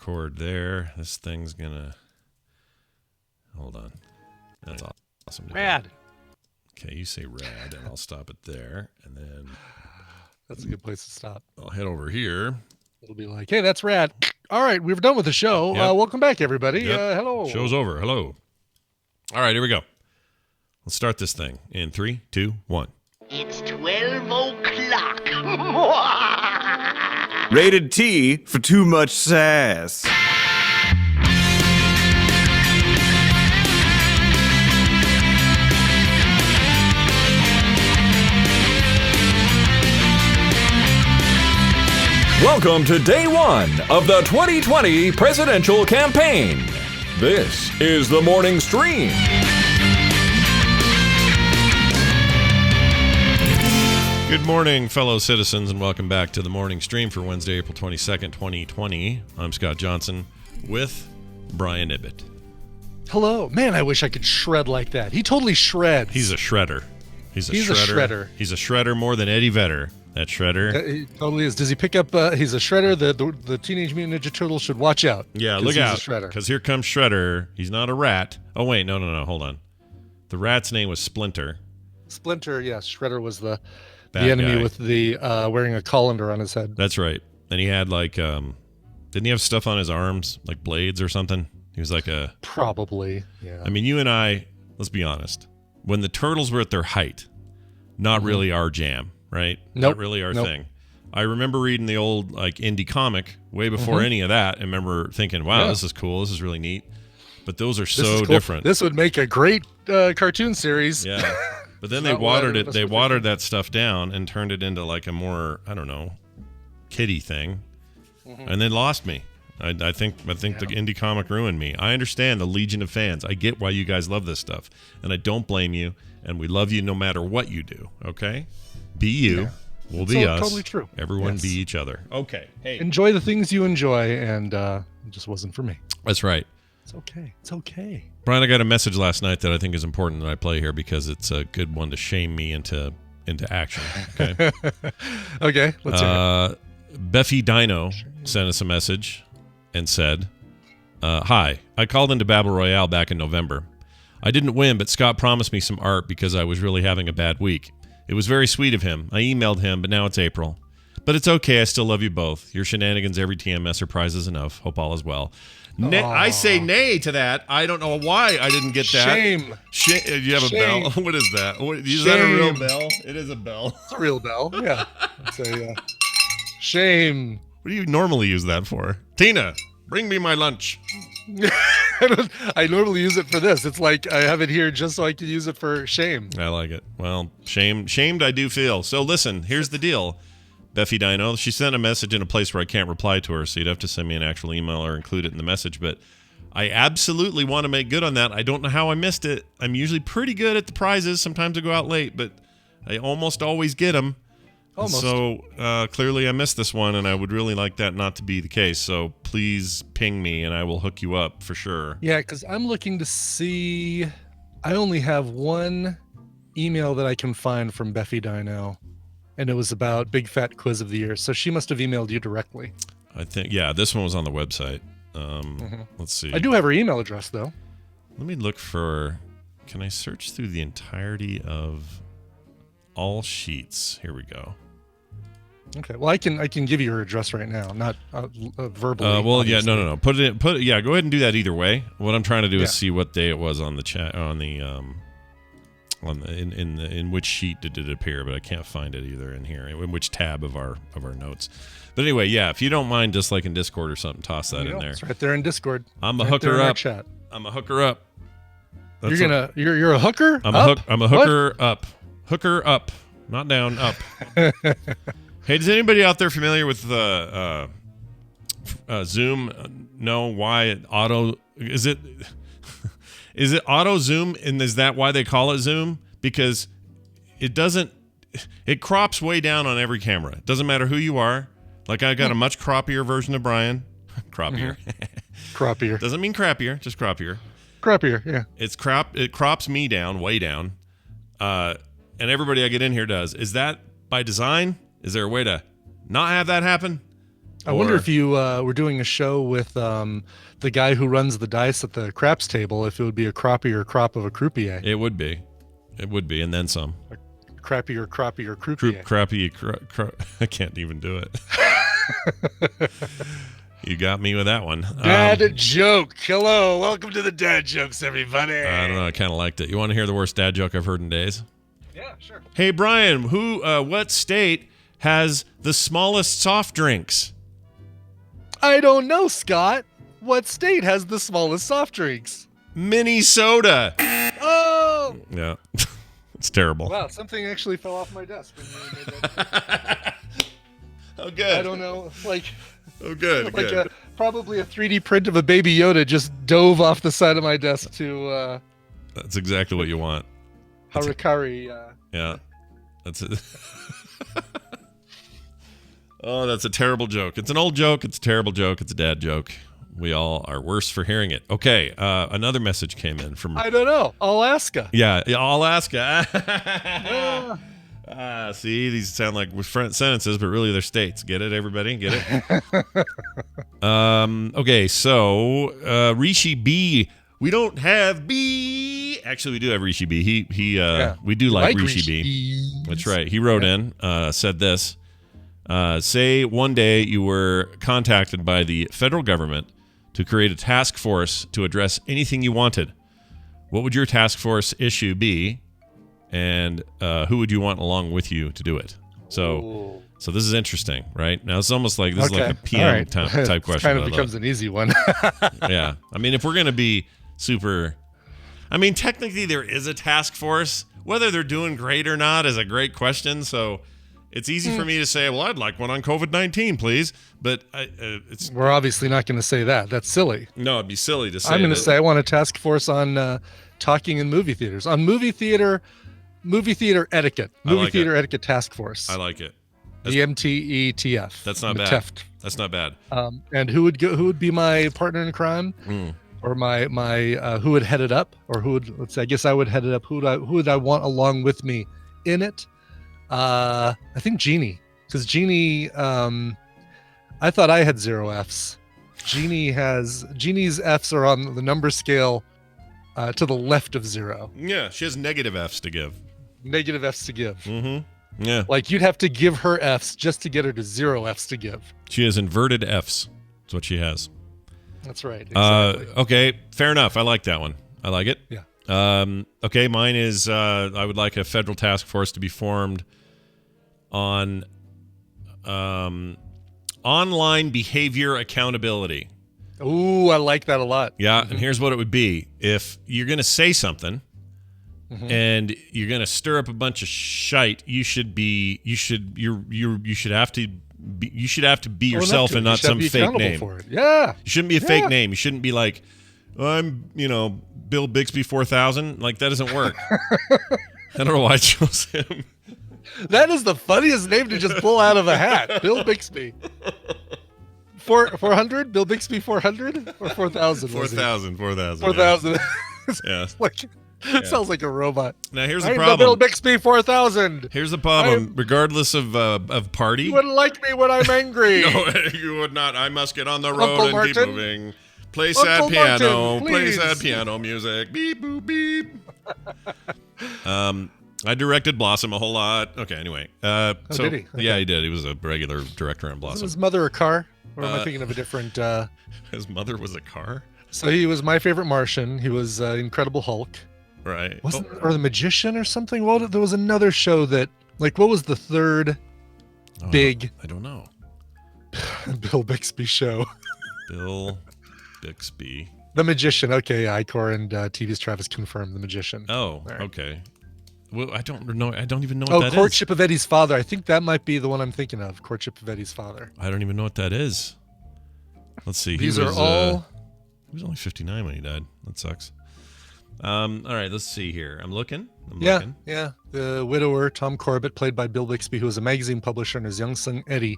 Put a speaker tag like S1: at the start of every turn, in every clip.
S1: record there. This thing's gonna... Hold on. That's awesome.
S2: Rad.
S1: Okay, you say rad, and I'll stop it there. And then...
S2: That's a good place to stop.
S1: I'll head over here.
S2: It'll be like, hey, that's rad. All right, we're done with the show.
S1: Yep.
S2: Welcome back, everybody.
S1: Yep.
S2: Hello.
S1: Show's over. Hello. All right, here we go. Let's start this thing in 3, 2, 1.
S3: It's 12 o'clock.
S4: Rated T for too much sass.
S5: Welcome to day one of the 2020 presidential campaign. This is the morning stream.
S1: Good morning, fellow citizens, and welcome back to the morning stream for Wednesday, April 22nd, 2020. I'm Scott Johnson with Brian Ibbett.
S2: Hello. Man, I wish I could shred like that. He totally shreds.
S1: He's a shredder. He's a shredder. He's a shredder more than Eddie Vedder. That shredder.
S2: He totally is. Does he pick up? He's a shredder. The Teenage Mutant Ninja Turtles should watch out.
S1: Yeah, look out. Because here comes Shredder. He's not a rat. Oh, wait. No. Hold on. The rat's name was Splinter.
S2: Splinter, yes. Shredder was the
S1: guy
S2: enemy with the wearing a colander on his head.
S1: That's right. And he had like, didn't he have stuff on his arms? Like blades or something? He was like a...
S2: Probably, yeah.
S1: I mean, you and I, let's be honest. When the Turtles were at their height, not really our jam. Right?
S2: Nope.
S1: Not really our thing. I remember reading the old like indie comic way before any of that and remember thinking, wow, this is cool. This is really neat. But those are so different.
S2: This would make a great cartoon series.
S1: Yeah. But then they watered it. They watered that stuff down and turned it into like a more, I don't know, kiddie thing. And then lost me. I think the indie comic ruined me. I understand the legion of fans. I get why you guys love this stuff. And I don't blame you. And we love you no matter what you do. Okay? Be you. Yeah. We'll be us.
S2: Totally true.
S1: Everyone be each other. Okay. Hey.
S2: Enjoy the things you enjoy, and it just wasn't for me.
S1: That's right.
S2: It's okay. It's okay.
S1: Brian, I got a message last night that I think is important that I play here because it's a good one to shame me into action. Okay.
S2: Okay. Let's hear it.
S1: Beffy Dino sent us a message and said, "Hi, I called into Battle Royale back in November. I didn't win, but Scott promised me some art because I was really having a bad week. It was very sweet of him. I emailed him, but now it's April. But it's okay. I still love you both. Your shenanigans every TMS are prizes enough. Hope all is well." I say nay to that. I don't know why I didn't get that.
S2: Shame.
S1: You have a bell? What is that? Is that a real bell? It is a bell.
S2: It's a real bell. Yeah. It's a shame.
S1: What do you normally use that for? Tina, bring me my lunch.
S2: I normally use it for this. It's like I have it here just so I can use it for shame.
S1: I like it. Well, shamed I do feel. So listen, here's the deal. Beffy Dino, she sent a message in a place where I can't reply to her, so you'd have to send me an actual email or include it in the message. But I absolutely want to make good on that. I don't know how I missed it. I'm usually pretty good at the prizes. Sometimes I go out late, but I almost always get them.
S2: Almost.
S1: So clearly I missed this one, and I would really like that not to be the case. So please ping me, and I will hook you up for sure.
S2: Yeah, because I'm looking to see. I only have one email that I can find from Beffy Dino, and it was about Big Fat Quiz of the Year. So she must have emailed you directly.
S1: I think, yeah, this one was on the website. Let's see.
S2: I do have her email address, though.
S1: Let me look for. Can I search through the entirety of all sheets? Here we go.
S2: Okay. Well, I can give you her address right now, not verbally.
S1: Well,
S2: obviously.
S1: yeah, no. Put it. Yeah, go ahead and do that either way. What I'm trying to do is see what day it was on the chat in which sheet did it appear, but I can't find it either in here. In which tab of our notes. But anyway, yeah, if you don't mind, just like in Discord or something, toss that in there.
S2: It's right there in Discord.
S1: I'm a hooker up. I'm a hooker up.
S2: You're a hooker.
S1: I'm a hooker up. Hooker up, not down. Up. Hey, is anybody out there familiar with Zoom? Know why auto is it? Is it auto zoom, and is that why they call it Zoom? Because it doesn't. It crops way down on every camera. It doesn't matter who you are. Like I got a much croppier version of Brian. Croppier.
S2: Croppier.
S1: Doesn't mean crappier, just croppier.
S2: Crappier, yeah.
S1: It crops me down, way down. And everybody I get in here does. Is that by design? Is there a way to not have that happen?
S2: I wonder if you were doing a show with the guy who runs the dice at the craps table, if it would be a crappie or crop of a croupier.
S1: It would be. It would be, and then some.
S2: Crappie or crappie or croupier.
S1: I can't even do it. You got me with that one.
S2: Dad joke. Hello. Welcome to the dad jokes, everybody.
S1: I don't know. I kind of liked it. You want to hear the worst dad joke I've heard in days?
S2: Yeah, sure.
S1: Hey, Brian, what state has the smallest soft drinks?
S2: I don't know, Scott. What state has the smallest soft drinks?
S1: Minnesota.
S2: Oh!
S1: Yeah. It's terrible.
S2: Wow, something actually fell off my desk when you made that.
S1: Oh, good.
S2: I don't know,
S1: Oh, good.
S2: like
S1: Good.
S2: probably a 3D print of a Baby Yoda just dove off the side of my desk to
S1: That's exactly what you want.
S2: Harikari.
S1: Yeah. That's it. Oh, that's a terrible joke. It's an old joke. It's a terrible joke. It's a dad joke. We all are worse for hearing it. Okay, another message came in from...
S2: I don't know. Alaska.
S1: Yeah, Alaska. See, these sound like sentences, but really they're states. Get it, everybody? Get it? Okay, so Rishi B. We don't have B. Actually, we do have Rishi B. We do like Rishi B. That's right. He wrote in, said this. Say one day you were contacted by the federal government to create a task force to address anything you wanted. What would your task force issue be? And who would you want along with you to do it? So this is interesting, right? Now it's almost like this is like a PM type question.
S2: Kind of becomes an easy one.
S1: Yeah. I mean, if we're going to be super... I mean, technically there is a task force. Whether they're doing great or not is a great question. So it's easy for me to say, well, I'd like one on COVID-19, please. But
S2: we're obviously not going to say that. That's silly.
S1: No, it'd be silly to say.
S2: I'm going to say I want a task force on talking in movie theaters. On movie theater etiquette. Movie theater etiquette task force.
S1: I like it.
S2: The MTETF.
S1: That's not bad.
S2: TEFT.
S1: That's not bad.
S2: And who would be my partner in crime? Or my who would head it up? Or who would, let's say, I guess I would head it up. Who would I want along with me in it? I think Jeannie. Because Jeannie, I thought I had 0 Fs. Jeannie's Fs are on the number scale to the left of 0.
S1: Yeah, she has negative Fs to give.
S2: Negative Fs to give.
S1: Mm-hmm. Yeah.
S2: Like you'd have to give her Fs just to get her to 0 Fs to give.
S1: She has inverted Fs. That's what she has.
S2: That's right. Exactly.
S1: Okay, fair enough. I like that one. I like it.
S2: Yeah.
S1: Okay, mine is I would like a federal task force to be formed on online behavior accountability.
S2: Ooh, I like that a lot.
S1: Yeah, and here's what it would be. If you're going to say something and you're going to stir up a bunch of shite, you should have to be yourself and not some fake name.
S2: For it. Yeah.
S1: You shouldn't be a fake name. You shouldn't be like, I'm, Bill Bixby 4000. Like, that doesn't work. I don't know why I chose him.
S2: That is the funniest name to just pull out of a hat. Bill Bixby. 400? Bill Bixby 400? Or 4,000?
S1: 4,000.
S2: 4,000.
S1: Yeah.
S2: It sounds like a robot.
S1: Now, here's the
S2: I'm
S1: problem.
S2: the Bill Bixby 4000.
S1: Here's the problem. Regardless of party.
S2: You wouldn't like me when I'm angry.
S1: No, you would not. I must get on the road
S2: Uncle
S1: and
S2: Martin?
S1: keep moving. Play
S2: Uncle
S1: sad piano.
S2: Martin,
S1: Play
S2: please.
S1: sad piano music. Beep, boop, beep. I directed Blossom a whole lot. Okay, anyway.
S2: Did he? Okay.
S1: Yeah, he did. He was a regular director on
S2: Wasn't
S1: Blossom.
S2: his mother a car? Or am I thinking of a different...
S1: His mother was a car?
S2: So he was My Favorite Martian. He was Incredible Hulk.
S1: Right.
S2: Or The Magician or something? Well, there was another show that... Like, what was the third big...
S1: I don't know.
S2: Bill Bixby show?
S1: Bill Bixby.
S2: The Magician. Okay, yeah. Icor and TV's Travis confirmed The Magician.
S1: Oh,
S2: right.
S1: Okay. Well, I don't know. I don't even know what that is.
S2: Courtship of Eddie's Father. I think that might be the one I'm thinking of. Courtship of Eddie's Father.
S1: I don't even know what that is. Let's see.
S2: These are all...
S1: He was only 59 when he died. That sucks. All right, let's see here. I'm looking.
S2: Yeah. The widower, Tom Corbett, played by Bill Bixby, who was a magazine publisher, and his young son, Eddie,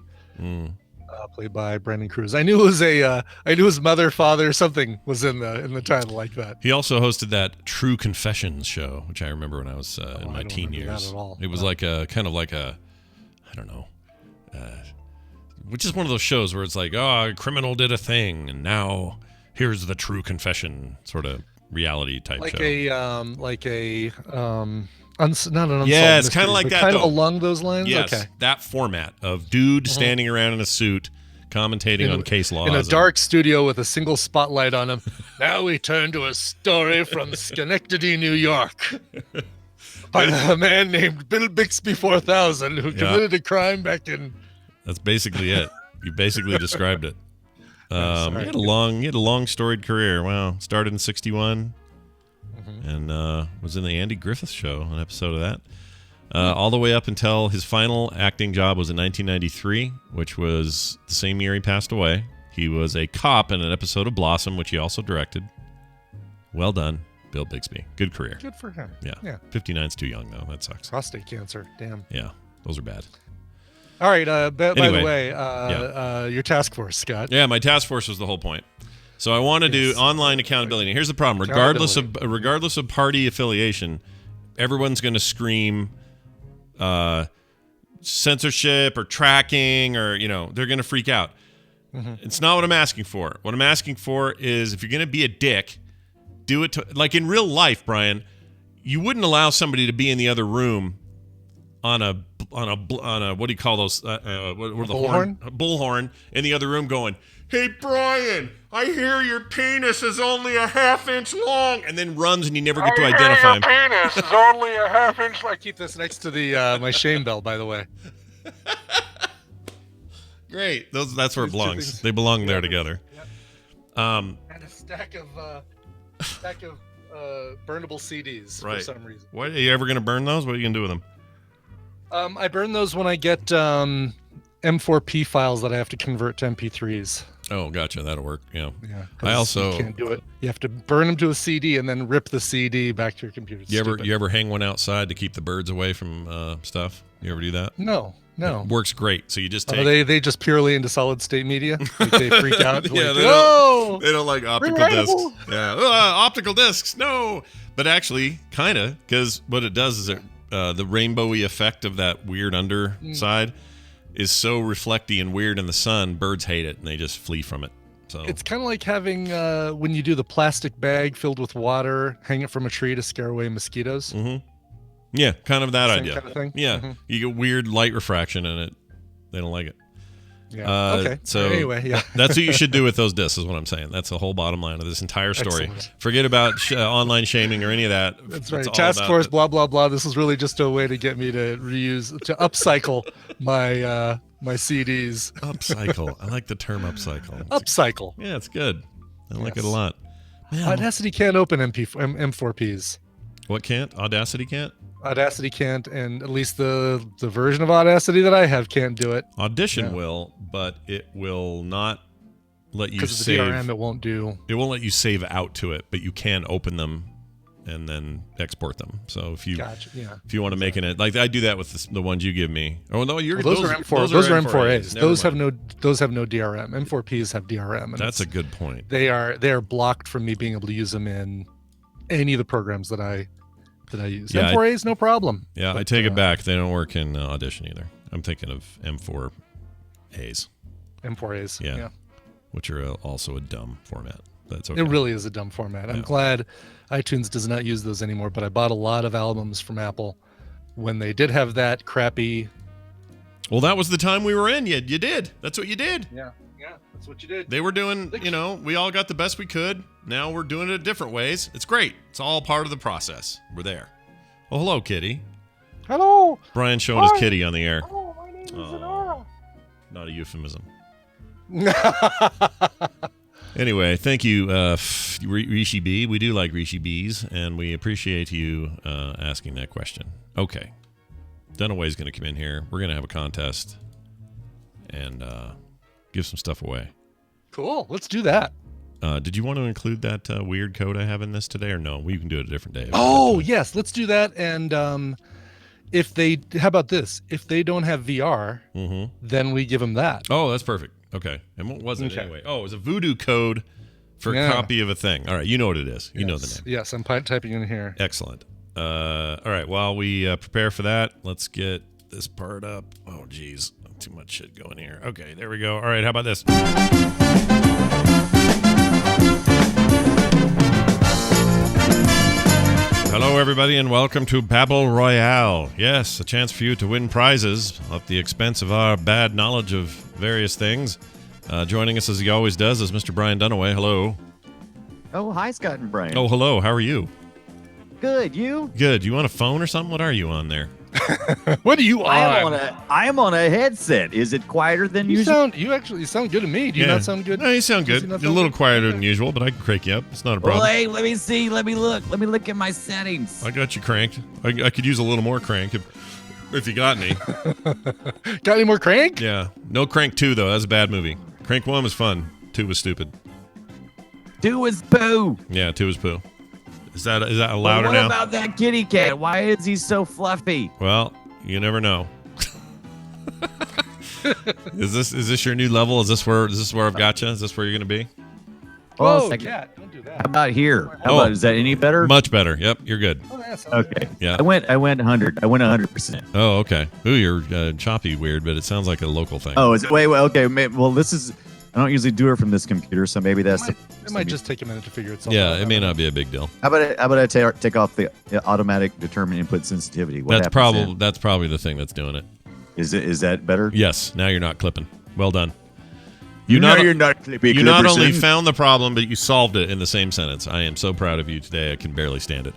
S2: played by Brandon Cruz. I knew it was I knew his mother, father, something was in the title like that.
S1: He also hosted that True Confessions show, which I remember when I was in my teen years.
S2: That at all.
S1: It was like a kind of like a, I don't know, which is one of those shows where it's like, oh, a criminal did a thing, and now here's the true confession, sort of reality type
S2: like
S1: show.
S2: Not an unsolved
S1: Yeah, it's
S2: mystery,
S1: kind of like
S2: but
S1: that,
S2: kind
S1: though.
S2: of along those lines.
S1: Yes,
S2: Okay.
S1: that format of dude standing around in a suit, commentating on case laws.
S2: In a dark studio with a single spotlight on him. Now we turn to a story from Schenectady, New York, by a man named Bill Bixby 4000 who committed a crime back in.
S1: That's basically it. You basically described it. He
S2: Sorry.
S1: had a long storied career. Wow, started in '61, and was in the Andy Griffith Show, an episode of that. All the way up until his final acting job was in 1993, which was the same year he passed away. He was a cop in an episode of Blossom, which he also directed. Well done, Bill Bixby. Good career.
S2: Good for him.
S1: Yeah. 59's too young, though. That sucks.
S2: Prostate cancer. Damn.
S1: Yeah, those are bad.
S2: All right. By the
S1: Anyway,
S2: way, your task force, Scott.
S1: Yeah, my task force was the whole point. So I want to do online accountability. And here's the problem: regardless of party affiliation, everyone's going to scream censorship or tracking, or they're going to freak out. It's not what I'm asking for. What I'm asking for is, if you're going to be a dick, do it like in real life, Brian. You wouldn't allow somebody to be in the other room on a what do you call those? Bullhorn in the other room, going, "Hey Brian, I hear your penis is only a half-inch long," and then runs, and you never get to identify him.
S2: Penis is only a half-inch. I keep this next to the my shame bell, by the way.
S1: Great, that's where it belongs.
S2: things.
S1: They belong there together.
S2: And a stack of burnable CDs
S1: Right.
S2: for some reason.
S1: What, are you ever going to burn those? What are you going to do with them?
S2: I burn those when I get M4P files that I have to convert to MP3s.
S1: Oh, gotcha. That'll work. Yeah.
S2: Yeah,
S1: I also-
S2: you can't do it. You have to burn them to a CD and then rip the CD back to your computer. It's
S1: You
S2: stupid.
S1: ever hang one outside to keep the birds away from stuff? You ever do that?
S2: No.
S1: It works great. So you just take.
S2: They just purely into solid state media. Like they freak out.
S1: Yeah,
S2: like,
S1: they
S2: no!
S1: They don't like optical
S2: Rewritable.
S1: discs. Yeah, optical discs. No, but actually, kind of, because what it does is the rainbowy effect of that weird underside is so reflecty and weird in the sun. Birds hate it and they just flee from it. So
S2: It's kind of like having when you do the plastic bag filled with water, hang it from a tree to scare away mosquitoes.
S1: yeah, kind of that
S2: Same
S1: idea.
S2: kind of thing?
S1: Yeah, you get weird light refraction in it. They don't like it.
S2: Yeah. Okay.
S1: So
S2: anyway, yeah.
S1: that's what you should do with those discs, is what I'm saying. That's the whole bottom line of this entire story.
S2: Excellent.
S1: Forget about online shaming or any of that.
S2: That's right.
S1: It's all
S2: Task
S1: about
S2: force, blah blah blah. This is really just a way to get me to upcycle my my CDs.
S1: Upcycle. I like the term upcycle.
S2: Upcycle.
S1: Yeah, it's good. I like it
S2: Yes.
S1: a lot. Man,
S2: Audacity can't open M4Ps.
S1: what can't? Audacity can't?
S2: Audacity can't, and at least the version of Audacity that I have can't do it
S1: Audition
S2: Yeah.
S1: will, but it will not let you
S2: because of the
S1: save.
S2: DRM. It won't do.
S1: It won't let you save out to it, but you can open them and then export them. So if you
S2: Gotcha. Yeah.
S1: if you want to make it like I do that with the ones you give me. Oh no, you're
S2: Well, those are M4. Those are M4As.
S1: Never
S2: Those
S1: mind.
S2: have no DRM. M4Ps have DRM. And
S1: That's a good point.
S2: they are blocked from me being able to use them in any of the programs that I use.
S1: Yeah,
S2: M4As, no problem.
S1: Yeah, I
S2: But,
S1: take it back. They don't work in Audition either. I'm thinking of M4As,
S2: M4As.
S1: Yeah. which are also a dumb format. That's okay.
S2: It really is a dumb format. I'm
S1: Yeah.
S2: glad iTunes does not use those anymore, but I bought a lot of albums from Apple when they did have that crappy.
S1: Well, that was the time we were in. You did. That's what you did.
S2: Yeah, that's what you did.
S1: They were doing, we all got the best we could. Now we're doing it different ways. It's great. It's all part of the process. We're there. Oh, hello, Kitty.
S2: Hello.
S1: Brian showing his kitty on the air.
S2: Oh, my name is
S1: Oh. Not a euphemism. Anyway, thank you, Rishi B. We do like Rishi B's, and we appreciate you asking that question. Okay. Dunaway's going to come in here. We're going to have a contest and give some stuff away.
S2: Cool. Let's do that.
S1: Did you want to include that weird code I have in this today, or no? We can do it a different day.
S2: Oh, yes. Let's do that. And how about this? If they don't have VR, then we give them that.
S1: Oh, that's perfect. Okay. And what was it
S2: Okay.
S1: anyway? Oh, it was a voodoo code for a copy of a thing. All right. You know what it is. You know the name.
S2: Yes, I'm typing in here.
S1: Excellent. All right. While we prepare for that, let's get this part up. Oh, geez. too much shit going here. Okay, there we go. All right, how about this? Hello, everybody, and welcome to Babble Royale. Yes, a chance for you to win prizes at the expense of our bad knowledge of various things. Joining us, as he always does, is Mr. Brian Dunaway. Hello.
S6: Oh, hi, Scott and Brian.
S1: Oh, hello. How are you?
S6: Good. You?
S1: Good. You on a phone or something? What are you on there?
S2: What are you on?
S6: I am on a headset. Is it quieter than usual?
S2: You sound good to me. Do you not sound good?
S1: No, you sound good. You're a little quieter than usual, but I can crank you up. It's not a problem.
S6: Well, hey, let me see. Let me look at my settings.
S1: I got you cranked. I could use a little more crank if you got any.
S2: Got any more crank?
S1: Yeah. No Crank 2, though. That's a bad movie. Crank 1 was fun. 2 was stupid.
S6: 2 is poo.
S1: Yeah, 2 is poo. Is that louder
S6: what
S1: now?
S6: About that kitty cat? Why is he so fluffy?
S1: Well, you never know. Is this your new level? Is this where I've got you? Is this where you're gonna be?
S2: Whoa, cat! Don't do that.
S6: How about here? Is that any better?
S1: Much better. Yep, you're good.
S2: Oh,
S6: Okay.
S1: Yeah.
S6: I went 100. I went 100%.
S1: Oh, okay. Ooh, you're choppy weird, but it sounds like a local thing.
S6: Oh, is it? Wait. Okay. Well, this is. I don't usually do it from this computer, so maybe that's.
S2: It might just take a minute to figure itself out.
S1: Yeah, it may not be a big deal.
S6: How about I take off the automatic determine input sensitivity?
S1: That's probably the thing that's doing it.
S6: Is that better?
S1: Yes. Now you're not clipping. Well done.
S6: You're not clipping.
S1: You not only found the problem, but you solved it in the same sentence. I am so proud of you today. I can barely stand it.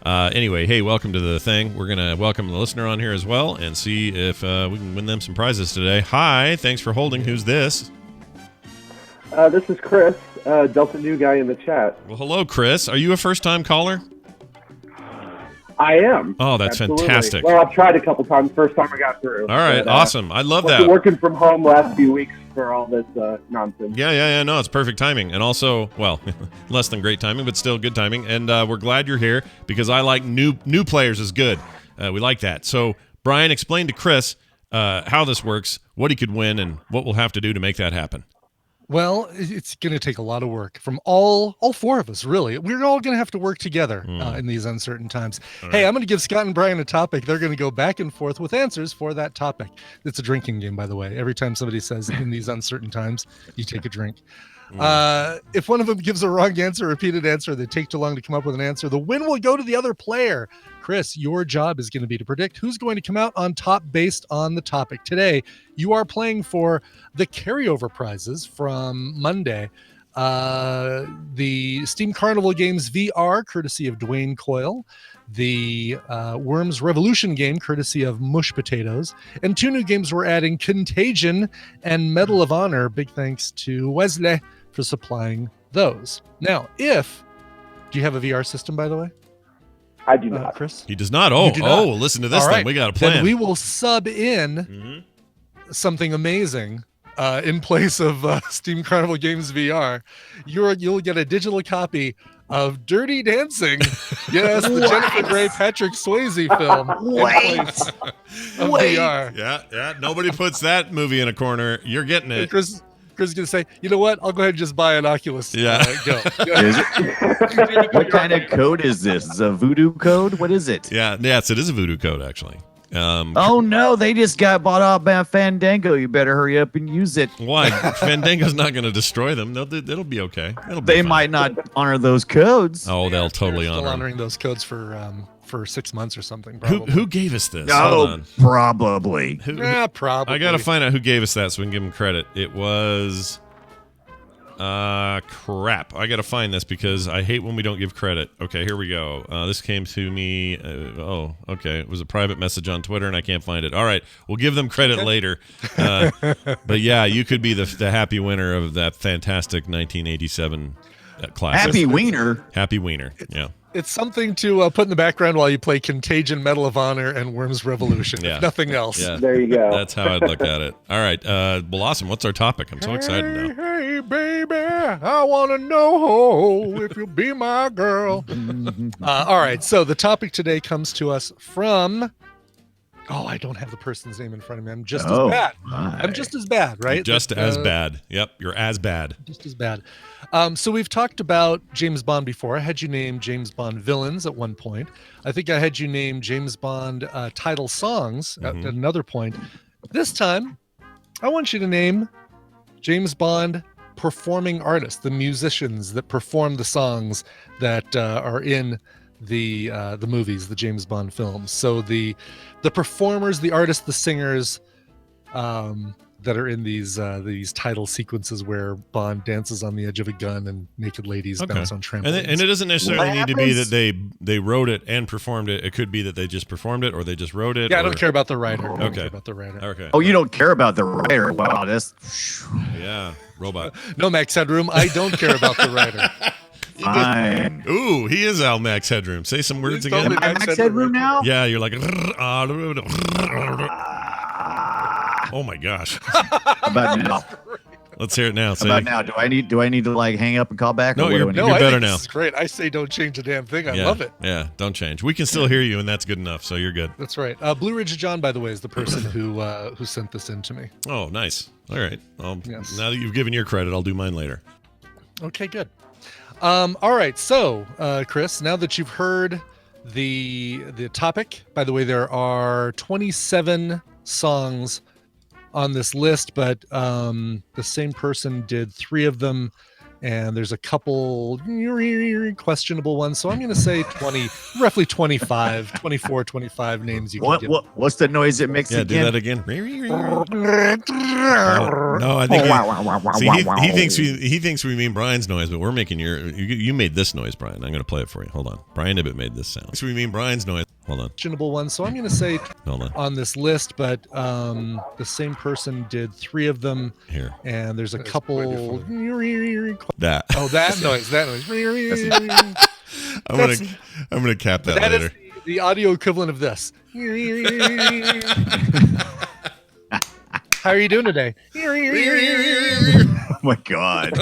S1: Anyway, hey, welcome to the thing. We're gonna welcome the listener on here as well and see if we can win them some prizes today. Hi, thanks for holding. Who's this?
S7: This is Chris, Delta New guy in the chat.
S1: Well, hello, Chris. Are you a first-time caller?
S7: I am.
S1: Oh, that's
S7: Absolutely.
S1: fantastic.
S7: Well, I've tried a couple times. First time I got through.
S1: All right,
S7: but,
S1: awesome. I love
S7: I've been
S1: that.
S7: working from home last few weeks for all this nonsense.
S1: Yeah. No, it's perfect timing. And also, well, less than great timing, but still good timing. And we're glad you're here because I like new players is good. We like that. So, Brian, explain to Chris how this works, what he could win, and what we'll have to do to make that happen.
S2: Well, it's going to take a lot of work from all four of us, really. We're all going to have to work together in these uncertain times. Hey, I'm going to give Scott and Brian a topic. They're going to go back and forth with answers for that topic. It's a drinking game, by the way. Every time somebody says in these uncertain times, you take a drink. If one of them gives a wrong answer, repeated answer, they take too long to come up with an answer, the win will go to the other player. Chris, your job is going to be to predict who's going to come out on top based on the topic. Today, you are playing for the carryover prizes from Monday. The Steam Carnival Games VR, courtesy of Dwayne Coyle. The Worms Revolution game, courtesy of Mush Potatoes. And 2 new games we're adding, Contagion and Medal of Honor. Big thanks to Wesley for supplying those. Now, do you have a VR system, by the way?
S7: I do not.
S2: Chris?
S1: He does not. Listen to this
S2: All
S1: then.
S2: right.
S1: We got a plan.
S2: Then we will sub in something amazing in place of Steam Carnival Games VR. You'll get a digital copy of Dirty Dancing. Yes, the Jennifer Grey Patrick Swayze film. In place of VR.
S1: Yeah. Nobody puts that movie in a corner. You're getting it.
S2: And Chris is going to say, you know what? I'll go ahead and just buy an Oculus.
S1: Yeah.
S2: Go.
S6: What kind of code is this? Is a voodoo code? What is it?
S1: Yes, it is a voodoo code, actually.
S6: Oh, no, they just got bought off by Fandango. You better hurry up and use it.
S1: Why? Fandango's not going to destroy them. It'll be okay.
S6: They might not honor those codes.
S1: Oh, they'll totally honor
S2: Still
S1: them.
S2: honoring those codes for 6 months or something. Probably.
S1: Who gave us this? Hold on.
S6: Probably.
S2: Probably.
S1: I got to find out who gave us that so we can give him credit. It was... crap. I got to find this because I hate when we don't give credit. Okay, here we go. This came to me. Okay. It was a private message on Twitter and I can't find it. All right. We'll give them credit later. But yeah, you could be the happy winner of that fantastic 1987 classic.
S6: Happy Wiener.
S1: Happy Wiener. Yeah.
S2: It's something to put in the background while you play Contagion, Medal of Honor, and Worms Revolution.
S1: Yeah.
S2: If nothing else.
S1: Yeah.
S7: There you go.
S1: That's how I'd look at it. All right. Well, awesome. What's our topic? I'm so excited now.
S2: Hey, baby, I want to know if you'll be my girl. All right. So the topic today comes to us from... Oh, I don't have the person's name in front of me. I'm just as bad. I'm just as bad, right?
S1: Just as bad. Yep. You're as bad.
S2: Just as bad. So we've talked about James Bond before. I had you name James Bond villains at one point. I think I had you name James Bond title songs at another point. This time, I want you to name James Bond performing artists, the musicians that perform the songs that are in the movies, the James Bond films. So the performers, the artists, the singers that are in these title sequences where Bond dances on the edge of a gun and naked ladies bounce on trampolines.
S1: And it doesn't necessarily need to be that they wrote it and performed it. It could be that they just performed it or they just wrote it.
S2: Yeah, I don't care about the writer. I don't
S1: Okay.
S2: care about the writer.
S1: Okay.
S6: Oh, you don't care about the writer? Wow, that's
S1: Yeah, robot.
S2: No, Max Headroom, I don't care about the writer.
S6: fine.
S1: Ooh, he is Al Max Headroom. Say some words
S2: He's
S1: again.
S2: totally
S6: Am I Max Headroom now?
S1: Yeah, you're like. Oh my gosh.
S6: About now.
S1: Let's hear it now. Say
S6: About
S1: it.
S6: now. Do I need to like hang up and call back?
S1: No,
S6: or what
S1: you're-
S6: do I
S2: No,
S6: need?
S2: I
S1: better
S2: think
S1: now.
S2: This is great. I say don't change a damn thing. I
S1: Yeah,
S2: love it.
S1: Yeah, don't change. We can still hear you, and that's good enough. So you're good.
S2: That's right. Blue Ridge John, by the way, is the person who sent this in to me.
S1: Oh, nice. All right. Well,
S2: Yes.
S1: now that you've given your credit, I'll do mine later.
S2: Okay, good. All right. So, Chris, now that you've heard the topic, by the way, there are 27 songs on this list, but the same person did 3 of them, and there's a couple questionable ones. So I'm going to say 20, roughly 25, 24, 25 names you can give.
S6: What's the noise it makes
S1: Yeah,
S6: again?
S1: do that again. No, I think he thinks we mean Brian's noise, but we're making you made this noise, Brian. I'm going to play it for you. Hold on. Brian Ibbett made this sound. So we mean Brian's noise. Hold on.
S2: Questionable ones. So I'm going to say
S1: Hold
S2: on this list, but the same person did 3 of them,
S1: Here.
S2: and there's a couple.
S1: That.
S2: Oh, that noise. That noise.
S1: I'm gonna cap that
S2: That
S1: later.
S2: is the audio equivalent of this. How are you doing today?
S6: Oh my God.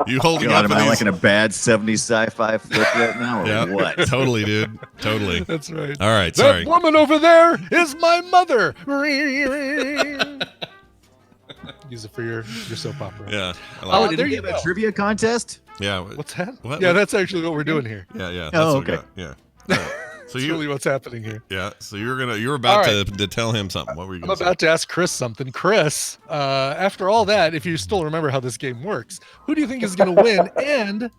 S1: You holding
S6: God,
S1: up
S6: am I
S1: these-
S6: like in a bad 70s sci-fi flick right now, or
S1: Yeah,
S6: what?
S1: Totally, dude. Totally.
S2: That's right.
S1: All right,
S2: That
S1: sorry.
S2: woman over there is my mother. Use it for your soap opera.
S1: Yeah. I
S6: Oh,
S1: like it.
S6: did
S2: there
S6: we
S2: you
S6: have
S2: go.
S6: a trivia contest?
S1: Yeah.
S2: What's that?
S1: What?
S2: Yeah, that's actually what we're doing here.
S1: Yeah.
S6: Oh,
S1: That's what we
S6: okay.
S1: got. Yeah. All right. So
S2: That's
S1: you.
S2: really what's happening here.
S1: Yeah. So you're about
S2: All
S1: to tell him something. What were you
S2: I'm
S1: going to say?
S2: about to ask Chris something. Chris, after all that, if you still remember how this game works, who do you think is going to win, and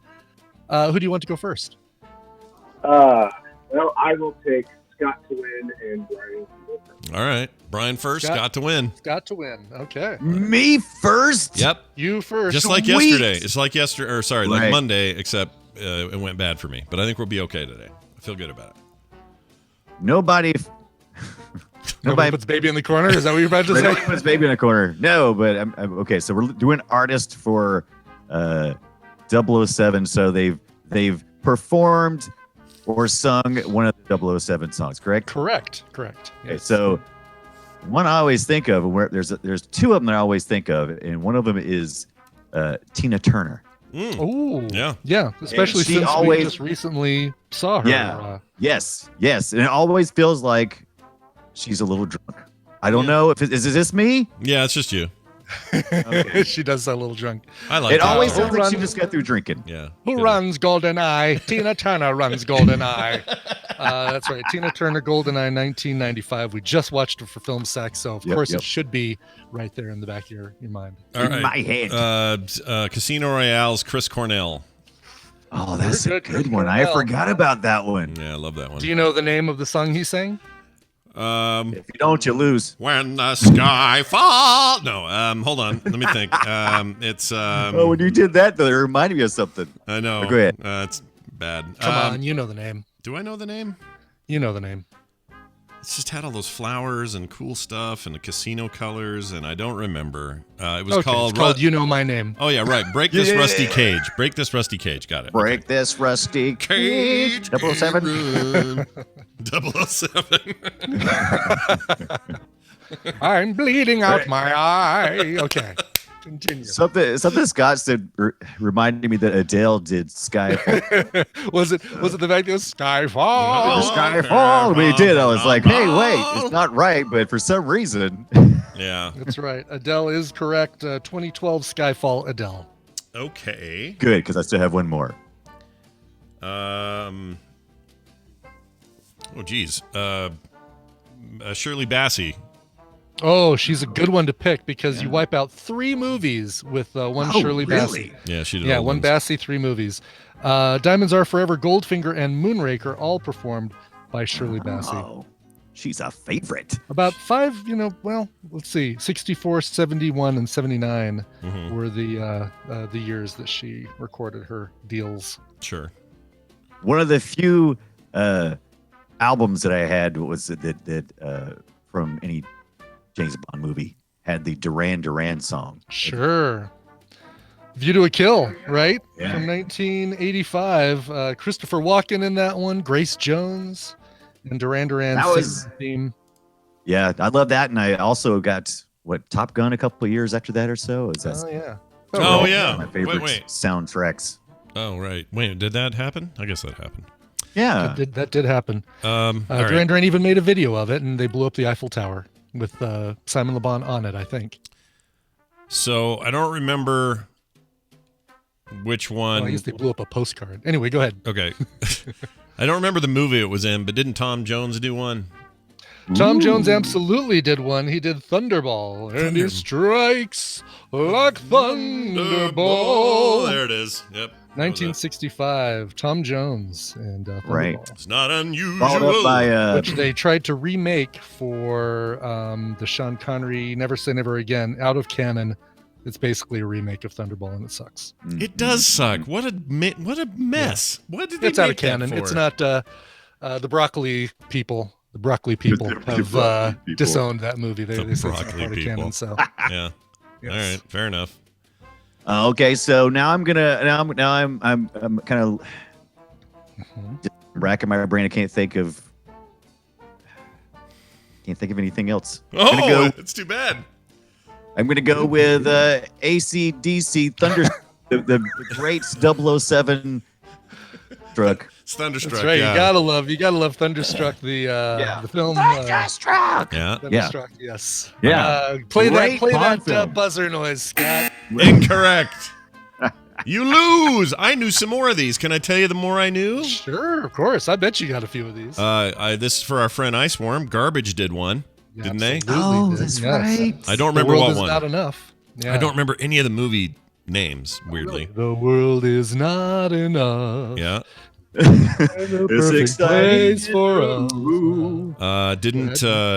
S2: who do you want to go first?
S7: Well, I will take Scott to win and Brian to go first.
S1: All right. Brian first. Scott to win.
S2: Scott to win. Okay.
S6: Me first?
S1: Yep.
S2: You first.
S1: Just like
S6: Sweet.
S1: yesterday. It's like yesterday, or sorry, like
S6: Right.
S1: Monday, except it went bad for me. But I think we'll be okay today. I feel good about it.
S6: Nobody
S2: Nobody puts baby in the corner. Is that what you're about to say?
S6: Nobody puts baby in a corner. No, but I'm okay. So we're doing artist for 007. So they've performed or sung one of the 007 songs, correct?
S2: Correct.
S6: Okay,
S2: Yes.
S6: so one I always think of, where there's 2 of them that I always think of, and one of them is Tina Turner.
S2: Oh,
S1: Yeah.
S2: Especially
S6: she
S2: since we
S6: always-
S2: just recently saw her.
S6: Yeah. Yes, and it always feels like she's a little drunk. I don't know if is this me?
S1: Yeah, it's just you.
S6: Okay.
S2: She does sound a little drunk.
S1: I like
S6: It
S1: that.
S6: always
S2: Who
S6: sounds like she
S2: runs-
S6: just got through drinking.
S1: Yeah.
S2: Who
S1: Good.
S2: runs GoldenEye? Tina Turner runs GoldenEye. That's right. Tina Turner, GoldenEye, 1995. We just watched it for Film Sack, so of
S6: Yep,
S2: course
S6: yep.
S2: it should be right there in the back of your mind.
S1: All
S6: In
S1: right.
S6: my head.
S1: Casino Royale's Chris Cornell.
S6: Oh, that's a
S2: Good,
S6: good
S2: good
S6: one. I
S2: call.
S6: forgot about that one.
S1: Yeah, I love that one.
S2: Do you know the name of the song he sang?
S1: Um,
S6: If you don't, you lose.
S1: when the sky falls. No, hold on. Let me think. It's
S6: Oh, when you did that, though, it reminded me of something.
S1: I know.
S6: Go ahead.
S1: It's bad.
S2: Come on, you know the name.
S1: Do I know the name?
S2: You know the name.
S1: It's just had all those flowers and cool stuff and the casino colors, and I don't remember. It was
S2: Okay,
S1: called.
S2: it's called You Know My Name.
S1: Oh yeah, right. Break this
S6: Yeah.
S1: rusty cage. Break this rusty cage. Got it.
S6: Break this rusty
S1: Cage.
S6: 007.
S1: 007.
S2: I'm bleeding out my eye. Okay, continue.
S6: Something Scott said reminded me that Adele did Skyfall.
S2: was it the fact that it was Skyfall?
S6: Skyfall. When he did, I was like, hey, wait, it's not right, but for some reason.
S1: Yeah.
S2: That's right. Adele is correct. 2012 Skyfall, Adele.
S1: Okay.
S6: Good, because I still have one more.
S1: Oh geez. Shirley Bassey.
S2: Oh, she's a good one to pick because you wipe out 3 movies with one Shirley Bassey.
S1: Yeah, she did.
S2: Yeah,
S1: old
S2: one
S1: ones.
S2: Bassey, 3 movies. Diamonds Are Forever, Goldfinger, and Moonraker, all performed by Shirley Bassey.
S6: Oh, she's a favorite.
S2: About 5, let's see, 64, 71, and 79 were the years that she recorded her deals.
S1: Sure.
S6: One of the few albums that I had was that from any James Bond movie had the Duran Duran song.
S2: Sure. View to a Kill, right?
S6: Yeah.
S2: From 1985. Christopher Walken in that one, Grace Jones, and Duran Duran
S6: That was-
S2: singing the theme.
S6: Yeah, I love that. And I also got, Top Gun a couple of years after that or so? Is that
S2: Oh, yeah.
S1: Oh, yeah.
S6: my favorite
S1: Wait.
S6: soundtracks.
S1: Oh, right. Wait, did that happen? I guess that happened.
S6: Yeah.
S2: That did happen.
S1: All
S2: Duran
S1: right.
S2: Duran even made a video of it, and they blew up the Eiffel Tower with Simon Le Bon on it, I think.
S1: So I don't remember which one.
S2: Well, I guess they blew up a postcard. Anyway, go ahead.
S1: Okay. I don't remember the movie it was in, but didn't Tom Jones do one?
S2: Tom Jones absolutely did one. He did Thunderball, and he strikes like Thunderball.
S1: There it is. Yep.
S2: 1965, Tom Jones and Thunderball.
S6: Right.
S1: It's not unusual.
S6: Followed up by
S2: Which they tried to remake for the Sean Connery Never Say Never Again out of canon. It's basically a remake of Thunderball, and it sucks.
S1: It does suck. What a mess. What did they
S2: It's out of
S1: make that
S2: canon.
S1: for?
S2: It's not the broccoli people. The broccoli people have disowned that movie. They say it's not
S1: broccoli
S2: part of
S1: people.
S2: canon. So
S1: Yeah.
S2: yes.
S1: All right. Fair enough.
S6: Okay, so now I'm kind of racking my brain. I can't think of anything else.
S1: Oh, it's too bad.
S6: I'm gonna go with AC/DC Thunder, the great 007 truck.
S1: It's Thunderstruck.
S2: that's right.
S1: Yeah.
S2: You gotta love Thunderstruck. The film.
S6: Thunderstruck.
S1: Yeah.
S2: Thunderstruck. Yes.
S6: Yeah.
S2: Play
S6: Great
S2: that
S6: Bond film.
S2: buzzer noise, Scott.
S1: Incorrect. You lose. I knew some more of these. Can I tell you the more I knew?
S2: Sure, of course. I bet you got a few of these.
S1: This is for our friend Iceworm. Garbage did one, didn't they?
S2: Absolutely
S6: Oh,
S2: did,
S6: that's
S2: yes.
S6: right.
S1: I don't
S2: The
S1: remember
S2: world
S1: what
S2: is
S1: one.
S2: not enough. Yeah.
S1: I don't remember any of the movie names. Weirdly.
S2: The world is not enough.
S1: Yeah.
S2: The
S6: It's
S2: perfect
S6: exciting.
S2: place for us.
S1: Didn't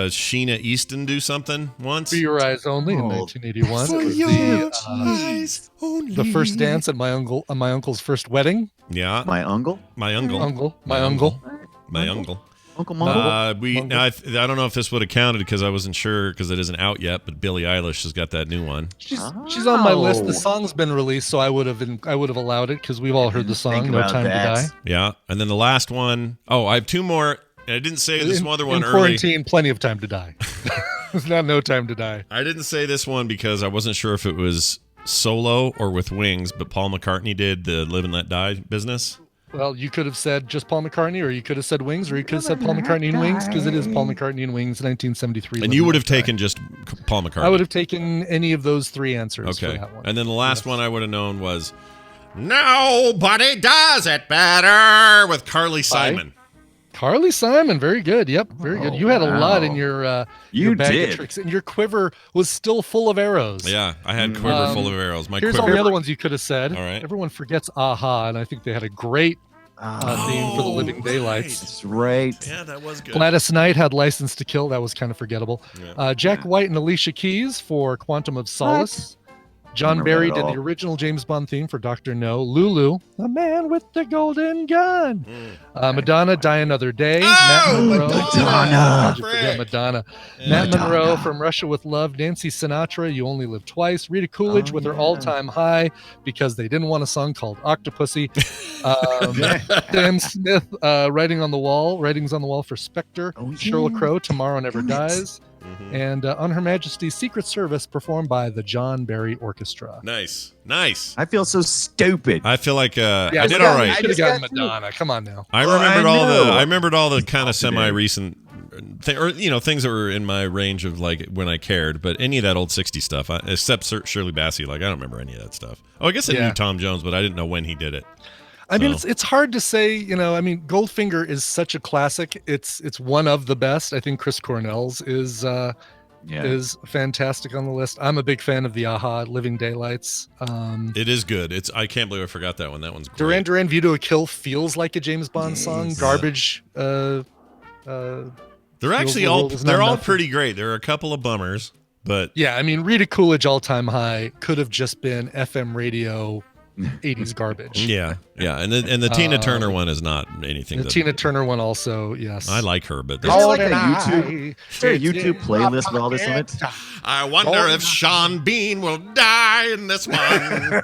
S1: Sheena Easton do something once?
S2: For Your Eyes Only in 1981.
S1: For
S2: It was
S1: your eyes only.
S2: the first dance at my uncle's first wedding.
S1: Yeah.
S6: My uncle,
S1: My uncle.
S2: My uncle.
S1: My uncle.
S6: Uncle Mongo.
S1: I don't know if this would have counted because I wasn't sure because it isn't out yet, but Billie Eilish has got that new one.
S2: She's on my list. The
S6: Oh.
S2: song's been released, so I would have allowed it because we've all heard the
S6: Think
S2: song "No
S6: about
S2: Time
S6: that.
S2: to Die."
S1: Yeah. And then the last one, I have two more. And I didn't say this other one
S2: in
S1: early.
S2: quarantine, plenty of time to die. It's not no time to die.
S1: I didn't say this one because I wasn't sure if it was solo or with Wings, but Paul McCartney did the Live and Let Die business.
S2: Well, you could have said just Paul McCartney, or you could have said Wings, or you could have said Paul McCartney and Wings, because it is Paul McCartney and Wings, 1973.
S1: And you would have taken just Paul McCartney.
S2: I would have taken any of those 3 answers
S1: Okay.
S2: for that one.
S1: And then the last one I would have known was Nobody Does It Better with Carly Simon.
S2: Carly Simon, very good. Yep, very good. You had a lot in your
S6: You
S2: bag
S6: did.
S2: of tricks, and your quiver was still full of arrows.
S1: Yeah, I had quiver full of arrows. My
S2: Here's all
S1: quiver.
S2: the other ones you could have said.
S1: All right.
S2: Everyone forgets Aha, and I think they had a great theme for the Living Daylights.
S6: That's right.
S1: Yeah, that was good.
S2: Gladys Knight had License to Kill. That was kind of forgettable.
S1: Yeah.
S2: Jack White and Alicia Keys for Quantum of Solace. John
S6: Remember
S2: Barry
S6: that
S2: did
S6: all.
S2: the original James Bond theme for Dr. No. Lulu, the man with the golden gun. Madonna, Die Another Day. Matt Monroe.
S6: Madonna.
S2: How'd you forget Madonna? Matt
S6: Madonna.
S2: Monroe from Russia with Love. Nancy Sinatra, You Only Live Twice. Rita Coolidge with her all-time high because they didn't want a song called Octopussy. Sam Smith, Writings on the Wall for Spectre. Sheryl Crow, Tomorrow Never Dies. And On Her Majesty's Secret Service, performed by the John Barry Orchestra.
S1: Nice.
S6: I feel so stupid.
S1: I feel like I
S2: Yeah,
S1: did all
S2: You
S1: right.
S2: should have
S6: just
S2: gotten
S6: got
S2: Madonna. Come on now.
S1: I
S6: Well,
S1: remembered all the kind of
S6: Today.
S1: semi-recent things that were in my range of like when I cared, but any of that old 60s stuff, except Shirley Bassey, like I don't remember any of that stuff. Oh, I guess I knew Tom Jones, but I didn't know when he did it.
S2: I mean,
S1: So-
S2: it's hard to say, Goldfinger is such a classic. It's one of the best. I think Chris Cornell's is is fantastic on the list. I'm a big fan of the Aha Living Daylights.
S1: It is good. I can't believe I forgot that one. That one's great.
S2: Duran Duran View to a Kill feels like a James Bond song. Garbage.
S1: They're actually all pretty great. There are a couple of bummers, but
S2: yeah, I mean, Rita Coolidge All Time High could have just been FM radio 80s garbage.
S1: Yeah, and the Tina Turner one is not anything.
S2: The Tina Turner one also, yes.
S1: I like her, but
S6: Is there like a YouTube playlist with all this on it?
S1: I wonder if Sean Bean will die in this one.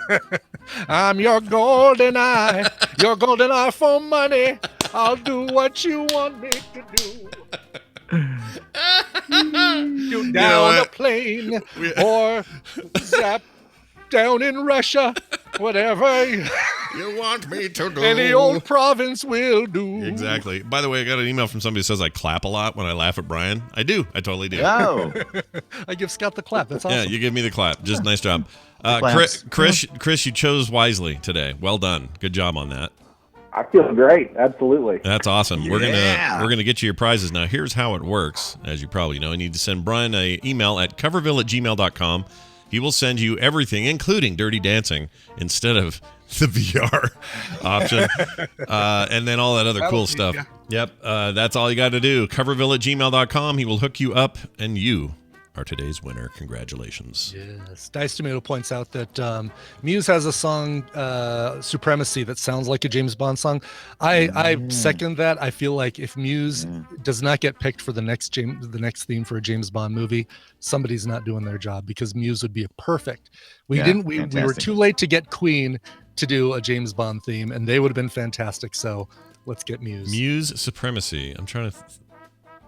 S2: I'm your golden eye for money. I'll do what you want me to do. You down a plane or zap down in Russia, whatever you
S1: want me to do.
S2: Any old province will do.
S1: Exactly. By the way, I got an email from somebody who says I clap a lot when I laugh at Brian. I do. I totally do.
S6: Oh.
S2: I give Scott the clap. That's awesome.
S1: Yeah, you give me the clap. Just nice job. Chris, you chose wisely today. Well done. Good job on that.
S7: I feel great. Absolutely.
S1: That's awesome. Yeah. We're gonna get you your prizes now. Here's how it works. As you probably know, you need to send Brian an email at coverville@gmail.com. He will send you everything, including Dirty Dancing, instead of the VR option, and then all that other cool stuff. Yep, that's all you got to do. Coverville@gmail.com. He will hook you up, and you are today's winner. Congratulations.
S2: Yes. Dice Tomato points out that Muse has a song, Supremacy, that sounds like a James Bond song. I second that. I feel like if Muse does not get picked for the next theme for a James Bond movie, somebody's not doing their job, because Muse would be a perfect. We were too late to get Queen to do a James Bond theme, and they would have been fantastic. So let's get Muse.
S1: Muse Supremacy. I'm trying to...